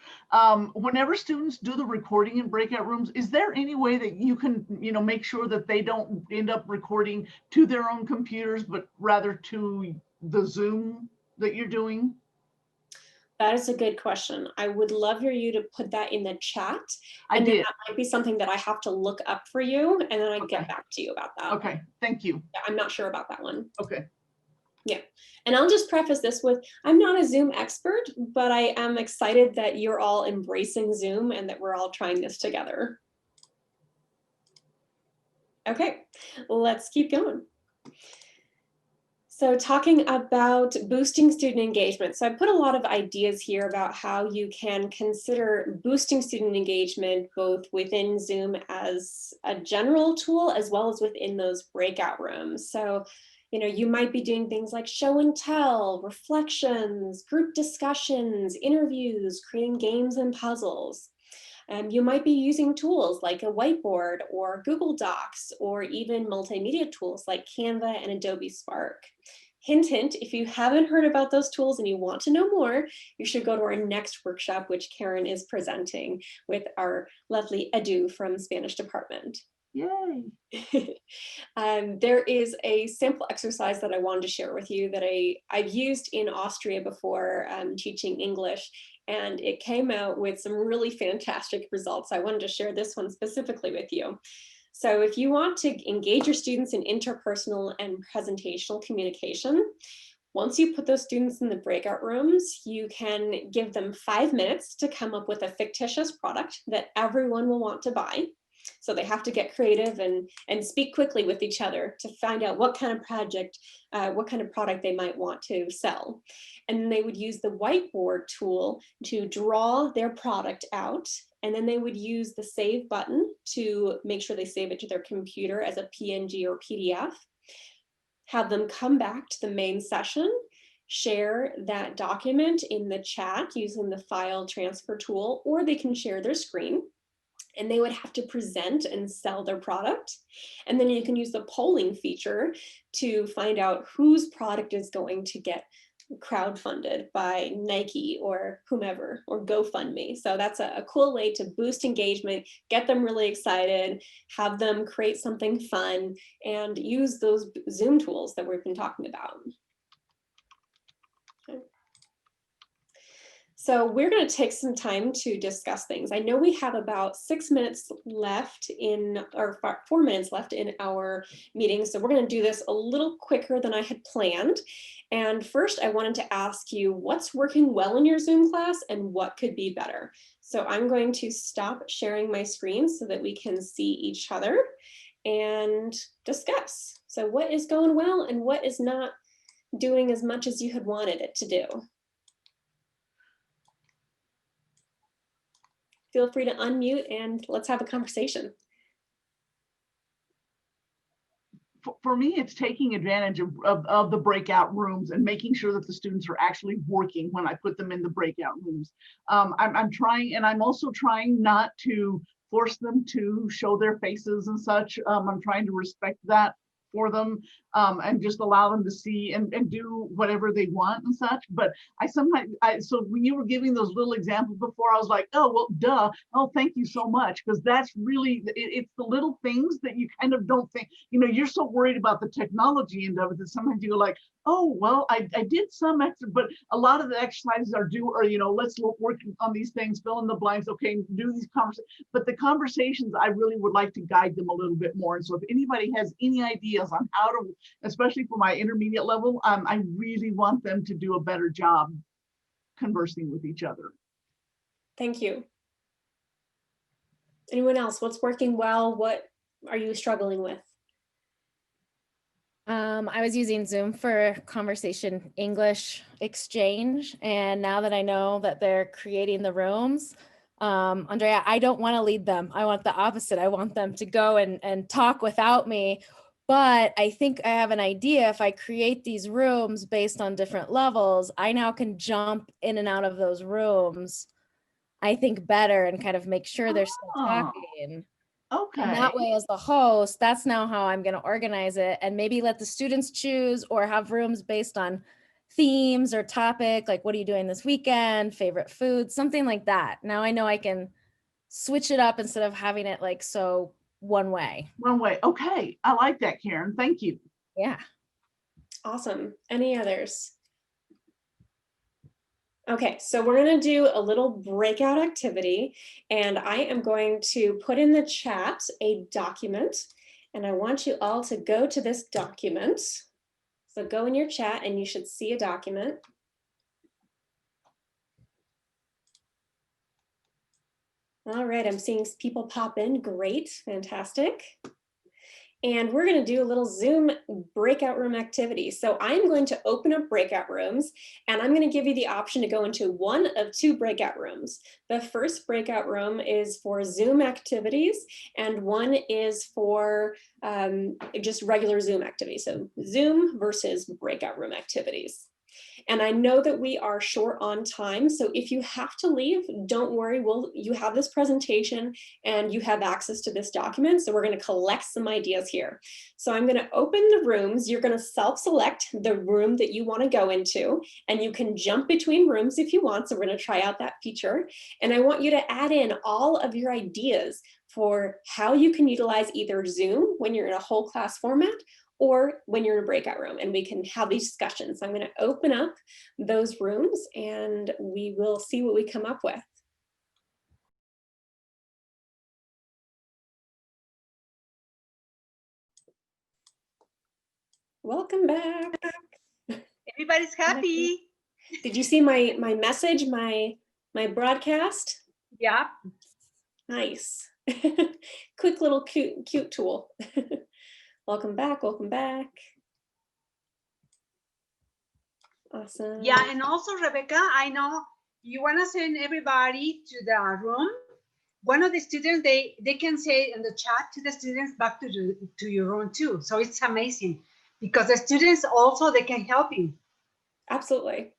Whenever students do the recording in breakout rooms, is there any way that you can, make sure that they don't end up recording to their own computers, but rather to the Zoom that you're doing? That is a good question. I would love for you to put that in the chat. I and did. That might be something that I have to look up for you, and then I get back to you about that. Okay, thank you. Yeah, I'm not sure about that one. Okay. Yeah, and I'll just preface this with, I'm not a Zoom expert, but I am excited that you're all embracing Zoom and that we're all trying this together. Okay, let's keep going. So talking about boosting student engagement. So I put a lot of ideas here about how you can consider boosting student engagement both within Zoom as a general tool as well as within those breakout rooms. So, you know, you might be doing things like show and tell, reflections, group discussions, interviews, creating games and puzzles. You might be using tools like a whiteboard or Google Docs, or even multimedia tools like Canva and Adobe Spark. Hint, hint, if you haven't heard about those tools and you want to know more, you should go to our next workshop, which Karen is presenting with our lovely Edu from Spanish department. Yay. There is a sample exercise that I wanted to share with you that I've used in Austria before teaching English, and it came out with some really fantastic results. I wanted to share this one specifically with you. So if you want to engage your students in interpersonal and presentational communication, once you put those students in the breakout rooms, you can give them 5 minutes to come up with a fictitious product that everyone will want to buy. So they have to get creative and speak quickly with each other to find out what kind of project, what kind of product they might want to sell. And then they would use the whiteboard tool to draw their product out. And then they would use the save button to make sure they save it to their computer as a PNG or PDF. Have them come back to the main session, share that document in the chat using the file transfer tool, or they can share their screen. And they would have to present and sell their product. And then you can use the polling feature to find out whose product is going to get crowdfunded by Nike or whomever, or GoFundMe. So that's a cool way to boost engagement, get them really excited, have them create something fun, and use those Zoom tools that we've been talking about. Okay. So we're going to take some time to discuss things. I know we have about 6 minutes left in, or 4 minutes left in our meeting. So we're going to do this a little quicker than I had planned. And first, I wanted to ask you what's working well in your Zoom class and what could be better. So I'm going to stop sharing my screen so that we can see each other and discuss. So what is going well and what is not doing as much as you had wanted it to do? Feel free to unmute and let's have a conversation. For me, it's taking advantage of the breakout rooms and making sure that the students are actually working when I put them in the breakout rooms. I'm trying, and I'm also trying not to force them to show their faces and such. I'm trying to respect that for them, and just allow them to see and do whatever they want and such. But I sometimes, so when you were giving those little examples before, I was like, oh, well, duh. Oh, thank you so much. Because that's really, it's the little things that you kind of don't think, you know, you're so worried about the technology end of it that sometimes you're like, oh, well, I did some extra, but a lot of the exercises are due, or, you know, let's work on these things, fill in the blanks, okay, do these conversations. But the conversations, I really would like to guide them a little bit more. And so if anybody has any ideas on how to, especially for my intermediate level, I really want them to do a better job conversing with each other. Thank you. Anyone else? What's working well? What are you struggling with? I was using Zoom for conversation English exchange. And now that I know that they're creating the rooms, Andrea, I don't want to lead them. I want the opposite. I want them to go and talk without me. But I think I have an idea. If I create these rooms based on different levels, I now can jump in and out of those rooms, I think, better and kind of make sure they're still talking. Okay. And that way, as the host, that's now how I'm going to organize it, and maybe let the students choose or have rooms based on themes or topic, like what are you doing this weekend, favorite food, something like that. Now I know I can switch it up instead of having it like so one way. One way. Okay. I like that, Karen. Thank you. Yeah. Awesome. Any others? Okay, so we're going to do a little breakout activity, and I am going to put in the chat a document, and I want you all to go to this document. So go in your chat and you should see a document. All right, I'm seeing people pop in. Great, fantastic. And we're going to do a little Zoom breakout room activity. So I'm going to open up breakout rooms, and I'm going to give you the option to go into one of two breakout rooms. The first breakout room is for Zoom activities, and one is for just regular Zoom activities. So Zoom versus breakout room activities. And I know that we are short on time, so if you have to leave, don't worry. You have this presentation and you have access to this document, so we're going to collect some ideas here. So I'm going to open the rooms. You're going to self-select the room that you want to go into, and you can jump between rooms if you want, so we're going to try out that feature. And I want you to add in all of your ideas for how you can utilize either Zoom when you're in a whole class format, or when you're in a breakout room, and we can have these discussions. So I'm going to open up those rooms and we will see what we come up with. Welcome back. Everybody's happy. Did you see my message, my broadcast? Yeah. Nice. Quick little cute tool. Welcome back, welcome back. Awesome. Yeah, and also, Rebecca, I know you want to send everybody to the room. One of the students, they can say in the chat to the students back to your room too. So it's amazing because the students also, they can help you. Absolutely.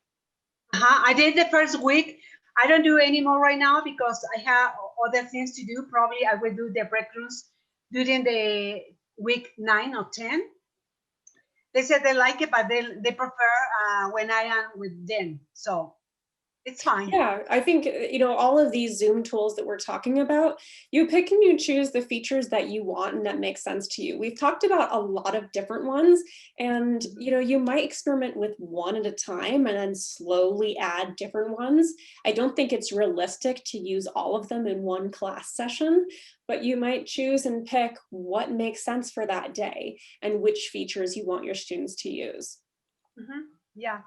I did the first week. I don't do any more right now because I have other things to do. Probably I will do the breakthroughs during the week 9 or 10. They said they like it, but they prefer when I am with them. So it's fine. Yeah, I think, all of these Zoom tools that we're talking about, you pick and you choose the features that you want and that make sense to you. We've talked about a lot of different ones, and, you might experiment with one at a time and then slowly add different ones. I don't think it's realistic to use all of them in one class session, but you might choose and pick what makes sense for that day and which features you want your students to use. Yeah.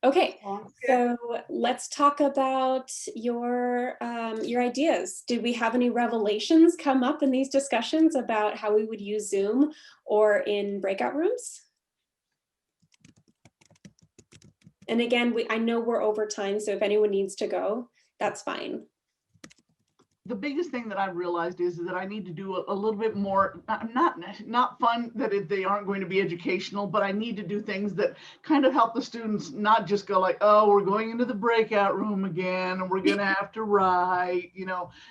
Okay, so let's talk about your ideas. Did we have any revelations come up in these discussions about how we would use Zoom or in breakout rooms? And again, I know we're over time, so if anyone needs to go, that's fine. The biggest thing that I've realized is that I need to do a little bit more, not fun that they aren't going to be educational, but I need to do things that kind of help the students not just go like, oh, we're going into the breakout room again and we're going to have to write,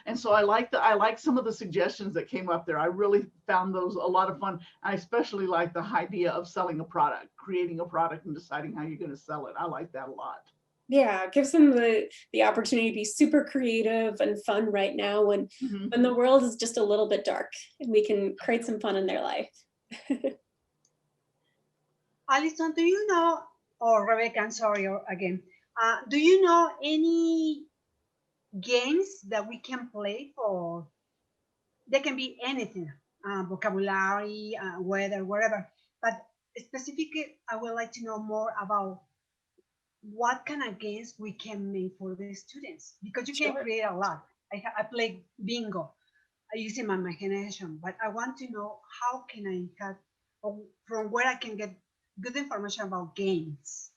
And so I like some of the suggestions that came up there. I really found those a lot of fun. I especially like the idea of selling a product, creating a product and deciding how you're going to sell it. I like that a lot. Yeah, it gives them the opportunity to be super creative and fun right now when the world is just a little bit dark, and we can create some fun in their life. Alison, do you know, or Rebecca, I'm sorry again, do you know any games that we can play for? They can be anything, vocabulary, weather, whatever. But specifically, I would like to know more about what kind of games we can make for the students, because you can create a lot. I play bingo using my imagination, but I want to know how can I have, from where I can get good information about games.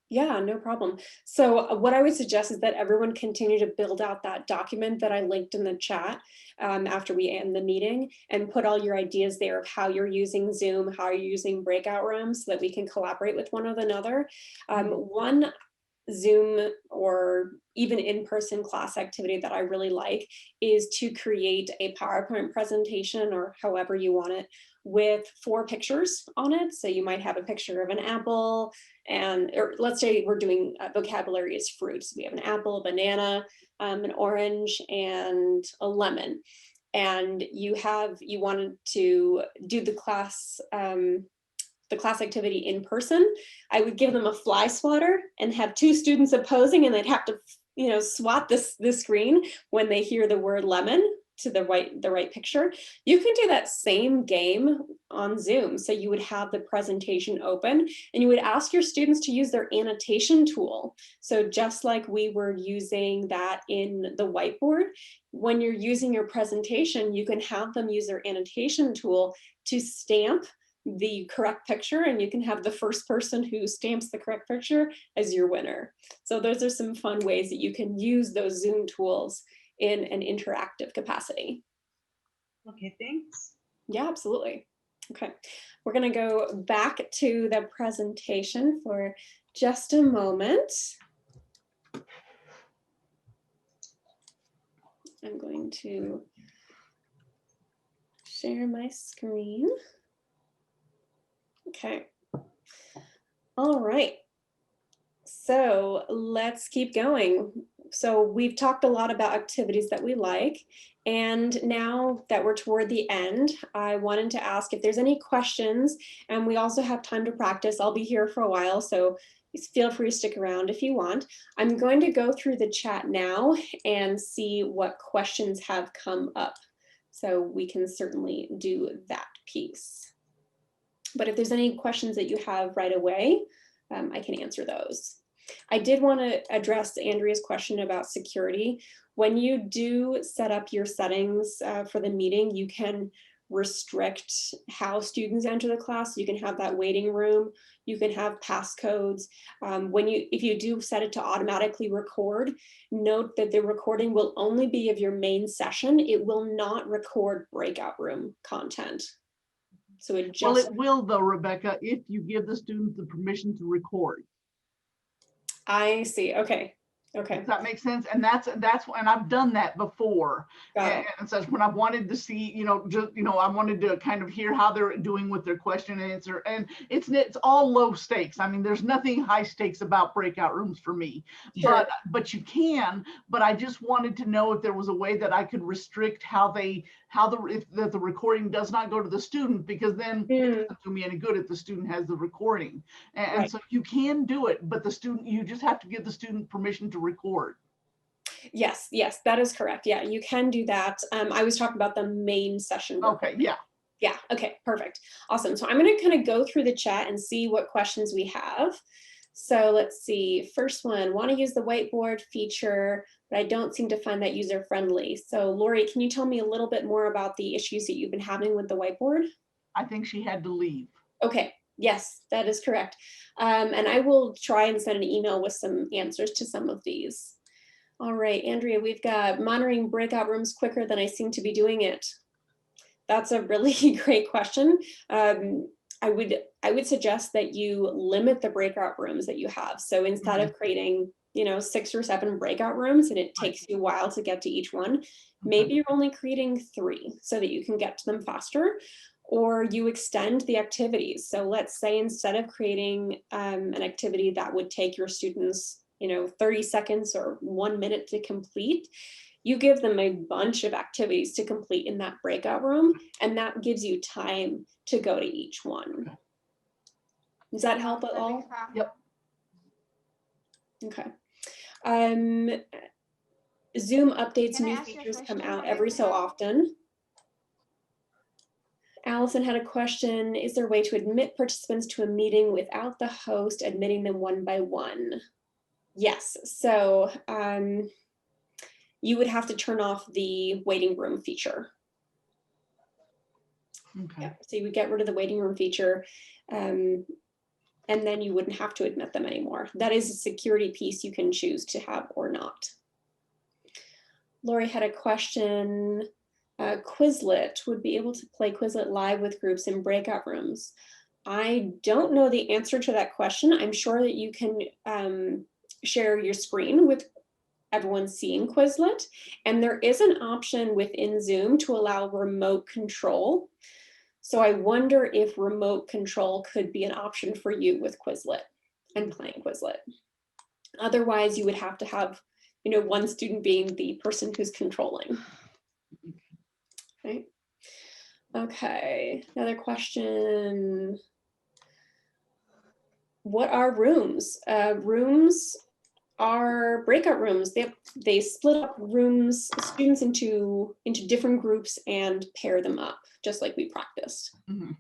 Yeah, no problem. So what I would suggest is that everyone continue to build out that document that I linked in the chat after we end the meeting, and put all your ideas there of how you're using Zoom, how you're using breakout rooms, so that we can collaborate with one another. One Zoom or even in-person class activity that I really like is to create a PowerPoint presentation, or however you want it, with 4 pictures on it. So you might have a picture of an apple, or let's say we're doing vocabulary as fruits. We have an apple, a banana, an orange, and a lemon. And you wanted to do the class activity in person. I would give them a fly swatter and have 2 students opposing, and they'd have to, swat this screen when they hear the word lemon. to the right picture. You can do that same game on Zoom. So you would have the presentation open and you would ask your students to use their annotation tool. So just like we were using that in the whiteboard, when you're using your presentation, you can have them use their annotation tool to stamp the correct picture, and you can have the first person who stamps the correct picture as your winner. So those are some fun ways that you can use those Zoom tools in an interactive capacity. Okay, thanks. Yeah, absolutely. Okay, we're going to go back to the presentation for just a moment. I'm going to share my screen. Okay. All right. So let's keep going. So we've talked a lot about activities that we like. And now that we're toward the end, I wanted to ask if there's any questions, and we also have time to practice. I'll be here for a while, so feel free to stick around if you want. I'm going to go through the chat now and see what questions have come up. So we can certainly do that piece. But if there's any questions that you have right away, I can answer those. I did want to address Andrea's question about security. When you do set up your settings for the meeting, you can restrict how students enter the class. You can have that waiting room. You can have passcodes. If you do set it to automatically record, note that the recording will only be of your main session. It will not record breakout room content. So it just— Well, it will though, Rebecca, if you give the student the permission to record. I see. Okay. Okay. Does that make sense? And and I've done that before. Got it. And so when I wanted to see, I wanted to kind of hear how they're doing with their question and answer. And it's all low stakes. I mean, there's nothing high stakes about breakout rooms for me. Sure. But you can. But I just wanted to know if there was a way that I could restrict that the recording does not go to the student, because then it doesn't do me any good if the student has the recording. And Right. so you can do it, but you just have to give the student permission to record. Yes, that is correct. Yeah, you can do that. I was talking about the main session. Okay, yeah. Yeah, okay, perfect. Awesome. So I'm going to kind of go through the chat and see what questions we have. So let's see. First one, want to use the whiteboard feature, but I don't seem to find that user friendly. So Lori, can you tell me a little bit more about the issues that you've been having with the whiteboard? I think she had to leave. Okay, yes, that is correct. And I will try and send an email with some answers to some of these. All right, Andrea, we've got monitoring breakout rooms quicker than I seem to be doing it. That's a really great question. I would suggest that you limit the breakout rooms that you have. So instead of creating, 6 or 7 breakout rooms and it takes you a while to get to each one, maybe you're only creating 3 so that you can get to them faster, or you extend the activities. So let's say instead of creating an activity that would take your students 30 seconds or 1 minute to complete, you give them a bunch of activities to complete in that breakout room, and that gives you time to go to each one. Does that help at all? Yep. Okay. Zoom updates, new features come out every so often. Allison had a question. Is there a way to admit participants to a meeting without the host admitting them one by one? Yes, so you would have to turn off the waiting room feature. Okay. Yeah, so you would get rid of the waiting room feature, and then you wouldn't have to admit them anymore. That is a security piece you can choose to have or not. Lori had a question. Quizlet would be able to play Quizlet live with groups in breakout rooms. I don't know the answer to that question. I'm sure that you can share your screen with everyone seeing Quizlet. And there is an option within Zoom to allow remote control. So I wonder if remote control could be an option for you with Quizlet and playing Quizlet. Otherwise, you would have to have, one student being the person who's controlling. Okay. Okay, another question. What are rooms? Rooms are breakout rooms. They split up rooms, students into different groups and pair them up, just like we practiced. Mhm.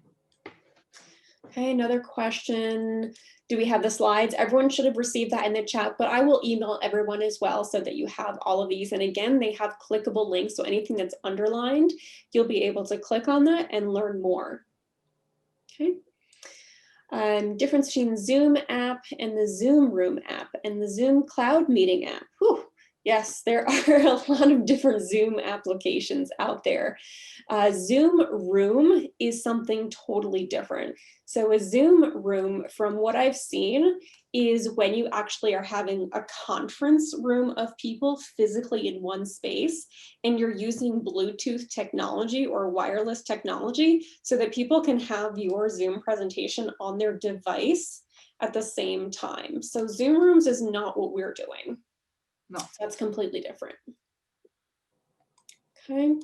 Okay, another question. Do we have the slides? Everyone should have received that in the chat, but I will email everyone as well so that you have all of these. And again, they have clickable links. So anything that's underlined, you'll be able to click on that and learn more. Okay. Difference between Zoom app and the Zoom Room app and the Zoom Cloud Meeting app. Whew. Yes, there are a lot of different Zoom applications out there. Zoom Room is something totally different. So a Zoom Room, from what I've seen, is when you actually are having a conference room of people physically in one space, and you're using Bluetooth technology or wireless technology so that people can have your Zoom presentation on their device at the same time. So Zoom Rooms is not what we're doing. No. So that's completely different. Okay.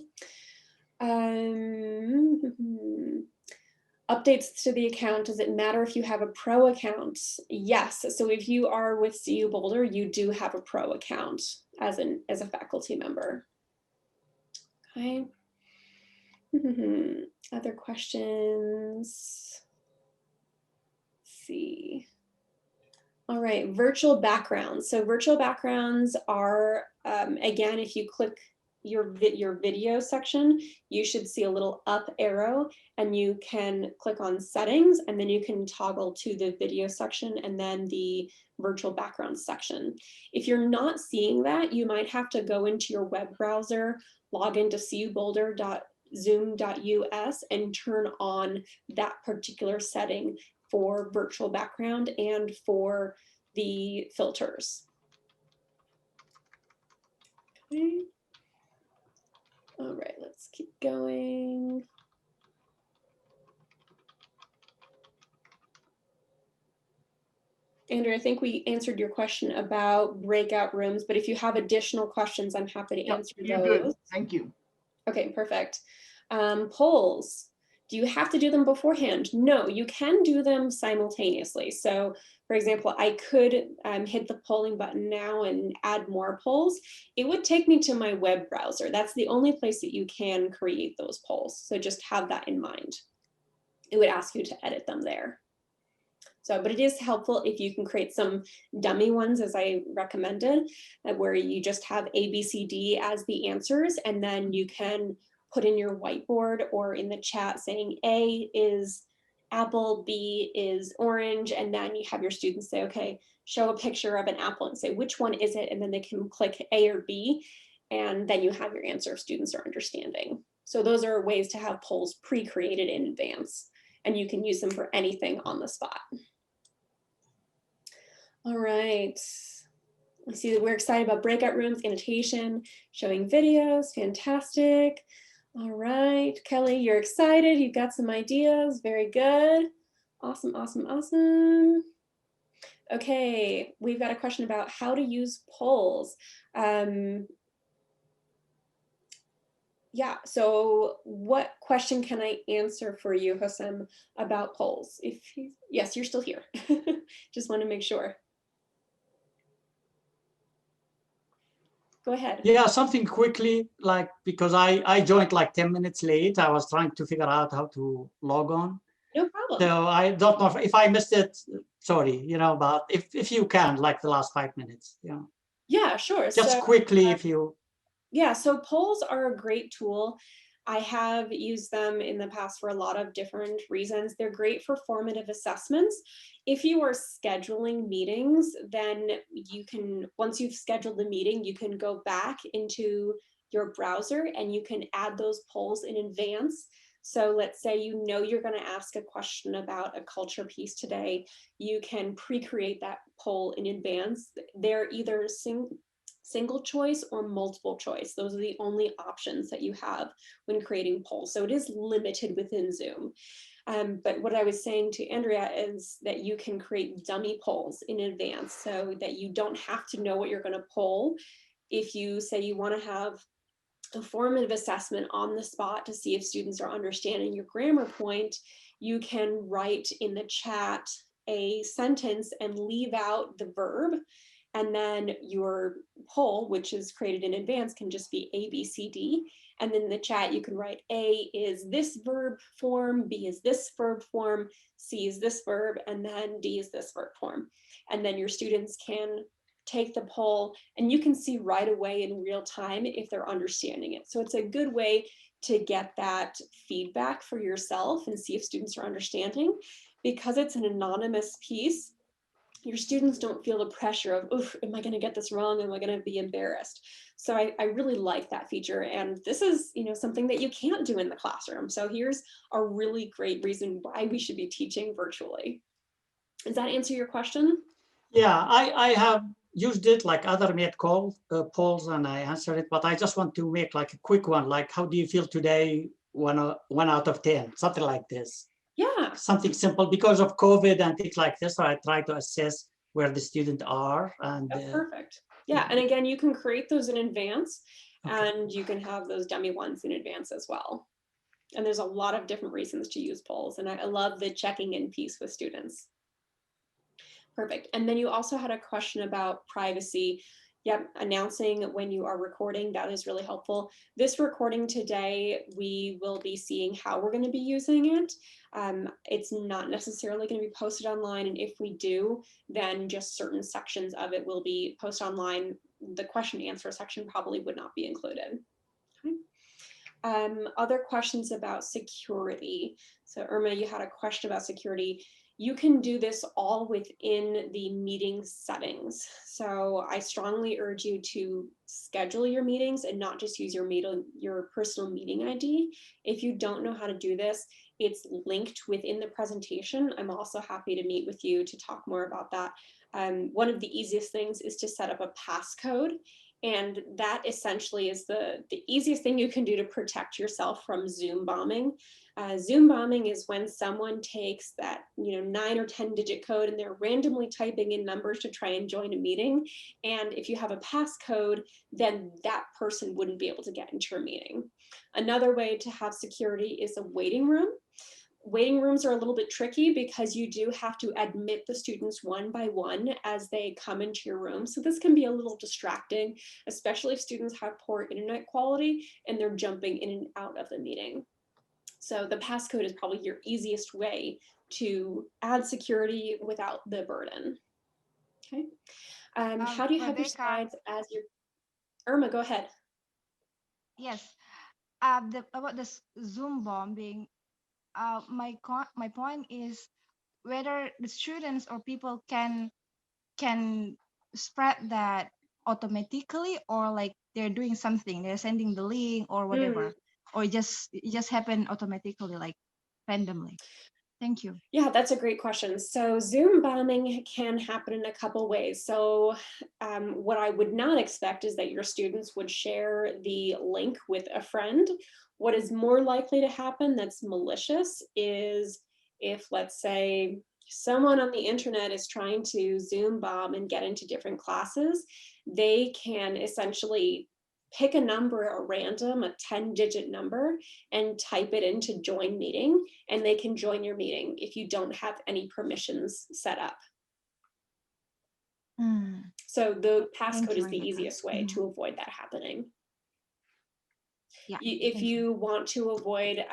Updates to the account. Does it matter if you have a pro account? Yes. So if you are with CU Boulder, you do have a pro account as a faculty member. Okay. Other questions? Let's see. All right, virtual backgrounds. So virtual backgrounds are, again, if you click your video section, you should see a little up arrow and you can click on settings, and then you can toggle to the video section and then the virtual background section. If you're not seeing that, you might have to go into your web browser, log into cuboulder.zoom.us and turn on that particular setting for virtual background and for the filters. Okay. All right, let's keep going. Andrew, I think we answered your question about breakout rooms, but if you have additional questions, I'm happy to answer You're those. good. Thank you. Okay, perfect. Polls. Do you have to do them beforehand? No, you can do them simultaneously. So for example, I could hit the polling button now and add more polls. It would take me to my web browser. That's the only place that you can create those polls. So just have that in mind. It would ask you to edit them there. So, but it is helpful if you can create some dummy ones, as I recommended, where you just have A, B, C, D as the answers, and then you can put in your whiteboard or in the chat saying A is apple, B is orange, and then you have your students say, okay, show a picture of an apple and say, which one is it? And then they can click A or B, and then you have your answer if students are understanding. So those are ways to have polls pre-created in advance, and you can use them for anything on the spot. All right. I see that we're excited about breakout rooms, annotation, showing videos. Fantastic. All right, Kelly, you're excited. You've got some ideas. Very good. Awesome, awesome, awesome. Okay, we've got a question about how to use polls. Yeah, so what question can I answer for you, Hosam, about polls? Yes, you're still here. Just want to make sure. Go ahead. Yeah, something quickly, like, because I joined like 10 minutes late. I was trying to figure out how to log on. No problem. So I don't know if I missed it, sorry, you know, but if you can, like the last 5 minutes, you know. Yeah, sure. Just so, quickly, if you. Yeah, so polls are a great tool. I have used them in the past for a lot of different reasons. They're great for formative assessments. If you are scheduling meetings, then you can, once you've scheduled the meeting, you can go back into your browser and you can add those polls in advance. So let's say you know you're going to ask a question about a culture piece today. You can pre-create that poll in advance. They're either single choice or multiple choice. Those are the only options that you have when creating polls. So it is limited within Zoom. But what I was saying to Andrea is that you can create dummy polls in advance so that you don't have to know what you're going to poll. If you say you want to have a formative assessment on the spot to see if students are understanding your grammar point, you can write in the chat a sentence and leave out the verb And then your poll, which is created in advance, can just be A, B, C, D. And then in the chat, you can write A is this verb form, B is this verb form, C is this verb, and then D is this verb form. And then your students can take the poll and you can see right away in real time if they're understanding it. So it's a good way to get that feedback for yourself and see if students are understanding. Because it's an anonymous piece, your students don't feel the pressure of, oof, am I going to get this wrong? Am I going to be embarrassed? So I really like that feature. And this is, something that you can't do in the classroom. So here's a really great reason why we should be teaching virtually. Does that answer your question? Yeah, I have used it like other made polls and I answered it, but I just want to make like a quick one. Like, how do you feel today? 1 out of 10, something like this. Yeah. Something simple because of COVID and things like this. So I try to assess where the students are. And That's perfect. Yeah. And again, you can create those in advance and you can have those dummy ones in advance as well. And there's a lot of different reasons to use polls. And I love the checking in piece with students. Perfect. And then you also had a question about privacy. Yep, announcing when you are recording, that is really helpful. This recording today, we will be seeing how we're going to be using it. It's not necessarily going to be posted online, and if we do, then just certain sections of it will be posted online. The question and answer section probably would not be included. Okay. Other questions about security. So Irma, you had a question about security. You can do this all within the meeting settings. So I strongly urge you to schedule your meetings and not just use your personal meeting ID. If you don't know how to do this, it's linked within the presentation. I'm also happy to meet with you to talk more about that. One of the easiest things is to set up a passcode. And that essentially is the easiest thing you can do to protect yourself from Zoom bombing. Zoom bombing is when someone takes that 9 or 10 digit code and they're randomly typing in numbers to try and join a meeting. And if you have a passcode, then that person wouldn't be able to get into your meeting. Another way to have security is a waiting room. Waiting rooms are a little bit tricky because you do have to admit the students one by one as they come into your room. So this can be a little distracting, especially if students have poor internet quality and they're jumping in and out of the meeting. So the passcode is probably your easiest way to add security without the burden. Okay. How do you have your slides as your, Irma, go ahead. Yes. About the Zoom bombing, my point is whether the students or people can spread that automatically, or like they're doing something, they're sending the link or whatever, or it just happen automatically, like randomly. Thank you. Yeah, that's a great question. So Zoom bombing can happen in a couple ways. So what I would not expect is that your students would share the link with a friend. What is more likely to happen that's malicious is if, let's say, someone on the internet is trying to Zoom bomb and get into different classes, they can essentially pick a number at random, a 10-digit number, and type it into join meeting, and they can join your meeting if you don't have any permissions set up. So the passcode is the easiest way to avoid that happening. Yeah. If you want to avoid,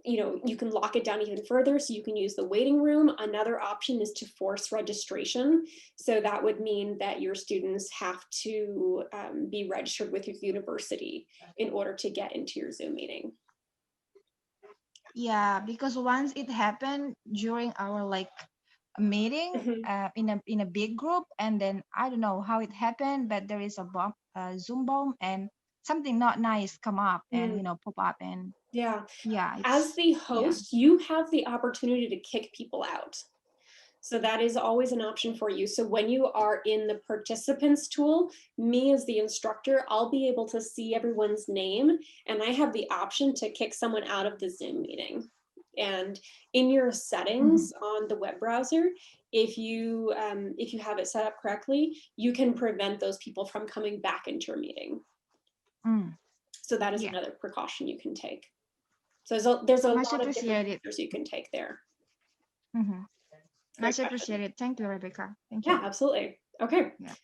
you can lock it down even further, so you can use the waiting room. Another option is to force registration. So that would mean that your students have to be registered with your university in order to get into your Zoom meeting. Yeah, because once it happened during our meeting in a big group, and then I don't know how it happened, but there is a Zoom bomb, and something not nice come up and pop up, and yeah, yeah. As the host, you have the opportunity to kick people out. So that is always an option for you. So when you are in the participants tool, me as the instructor, I'll be able to see everyone's name, and I have the option to kick someone out of the Zoom meeting. And in your settings on the web browser, if you have it set up correctly, you can prevent those people from coming back into your meeting. So that is another precaution you can take. So there's a lot of different features you can take there. Much question. appreciated. Thank you, Rebecca. Thank you. Yeah, absolutely. Okay. Yeah.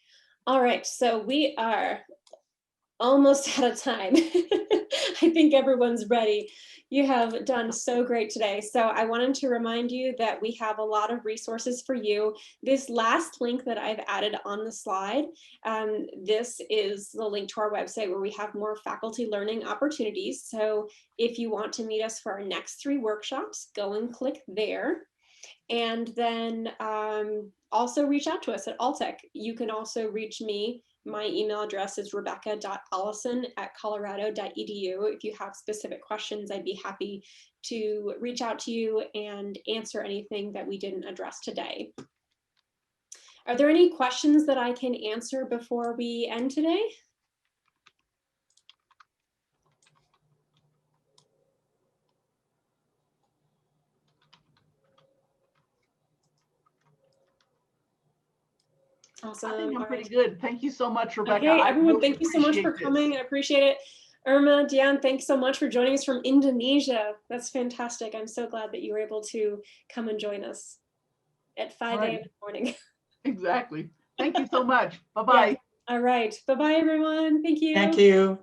All right. So we are almost out of time. I think everyone's ready. You have done so great today. So I wanted to remind you that we have a lot of resources for you. This last link that I've added on the slide, this is the link to our website where we have more faculty learning opportunities. So if you want to meet us for our next 3 workshops, go and click there. And then also reach out to us at ALTEC. You can also reach me. My email address is rebecca.allison@colorado.edu. If you have specific questions, I'd be happy to reach out to you and answer anything that we didn't address today. Are there any questions that I can answer before we end today? Awesome. I think I'm All pretty right. good. Thank you so much, Rebecca. Okay, I everyone, really thank you so much for appreciate this. coming. I appreciate it. Irma, Diane, thanks so much for joining us from Indonesia. That's fantastic. I'm so glad that you were able to come and join us at 5 a.m. in the morning. Exactly. Thank you so much. Bye-bye. Yeah. All right. Bye-bye, everyone. Thank you. Thank you.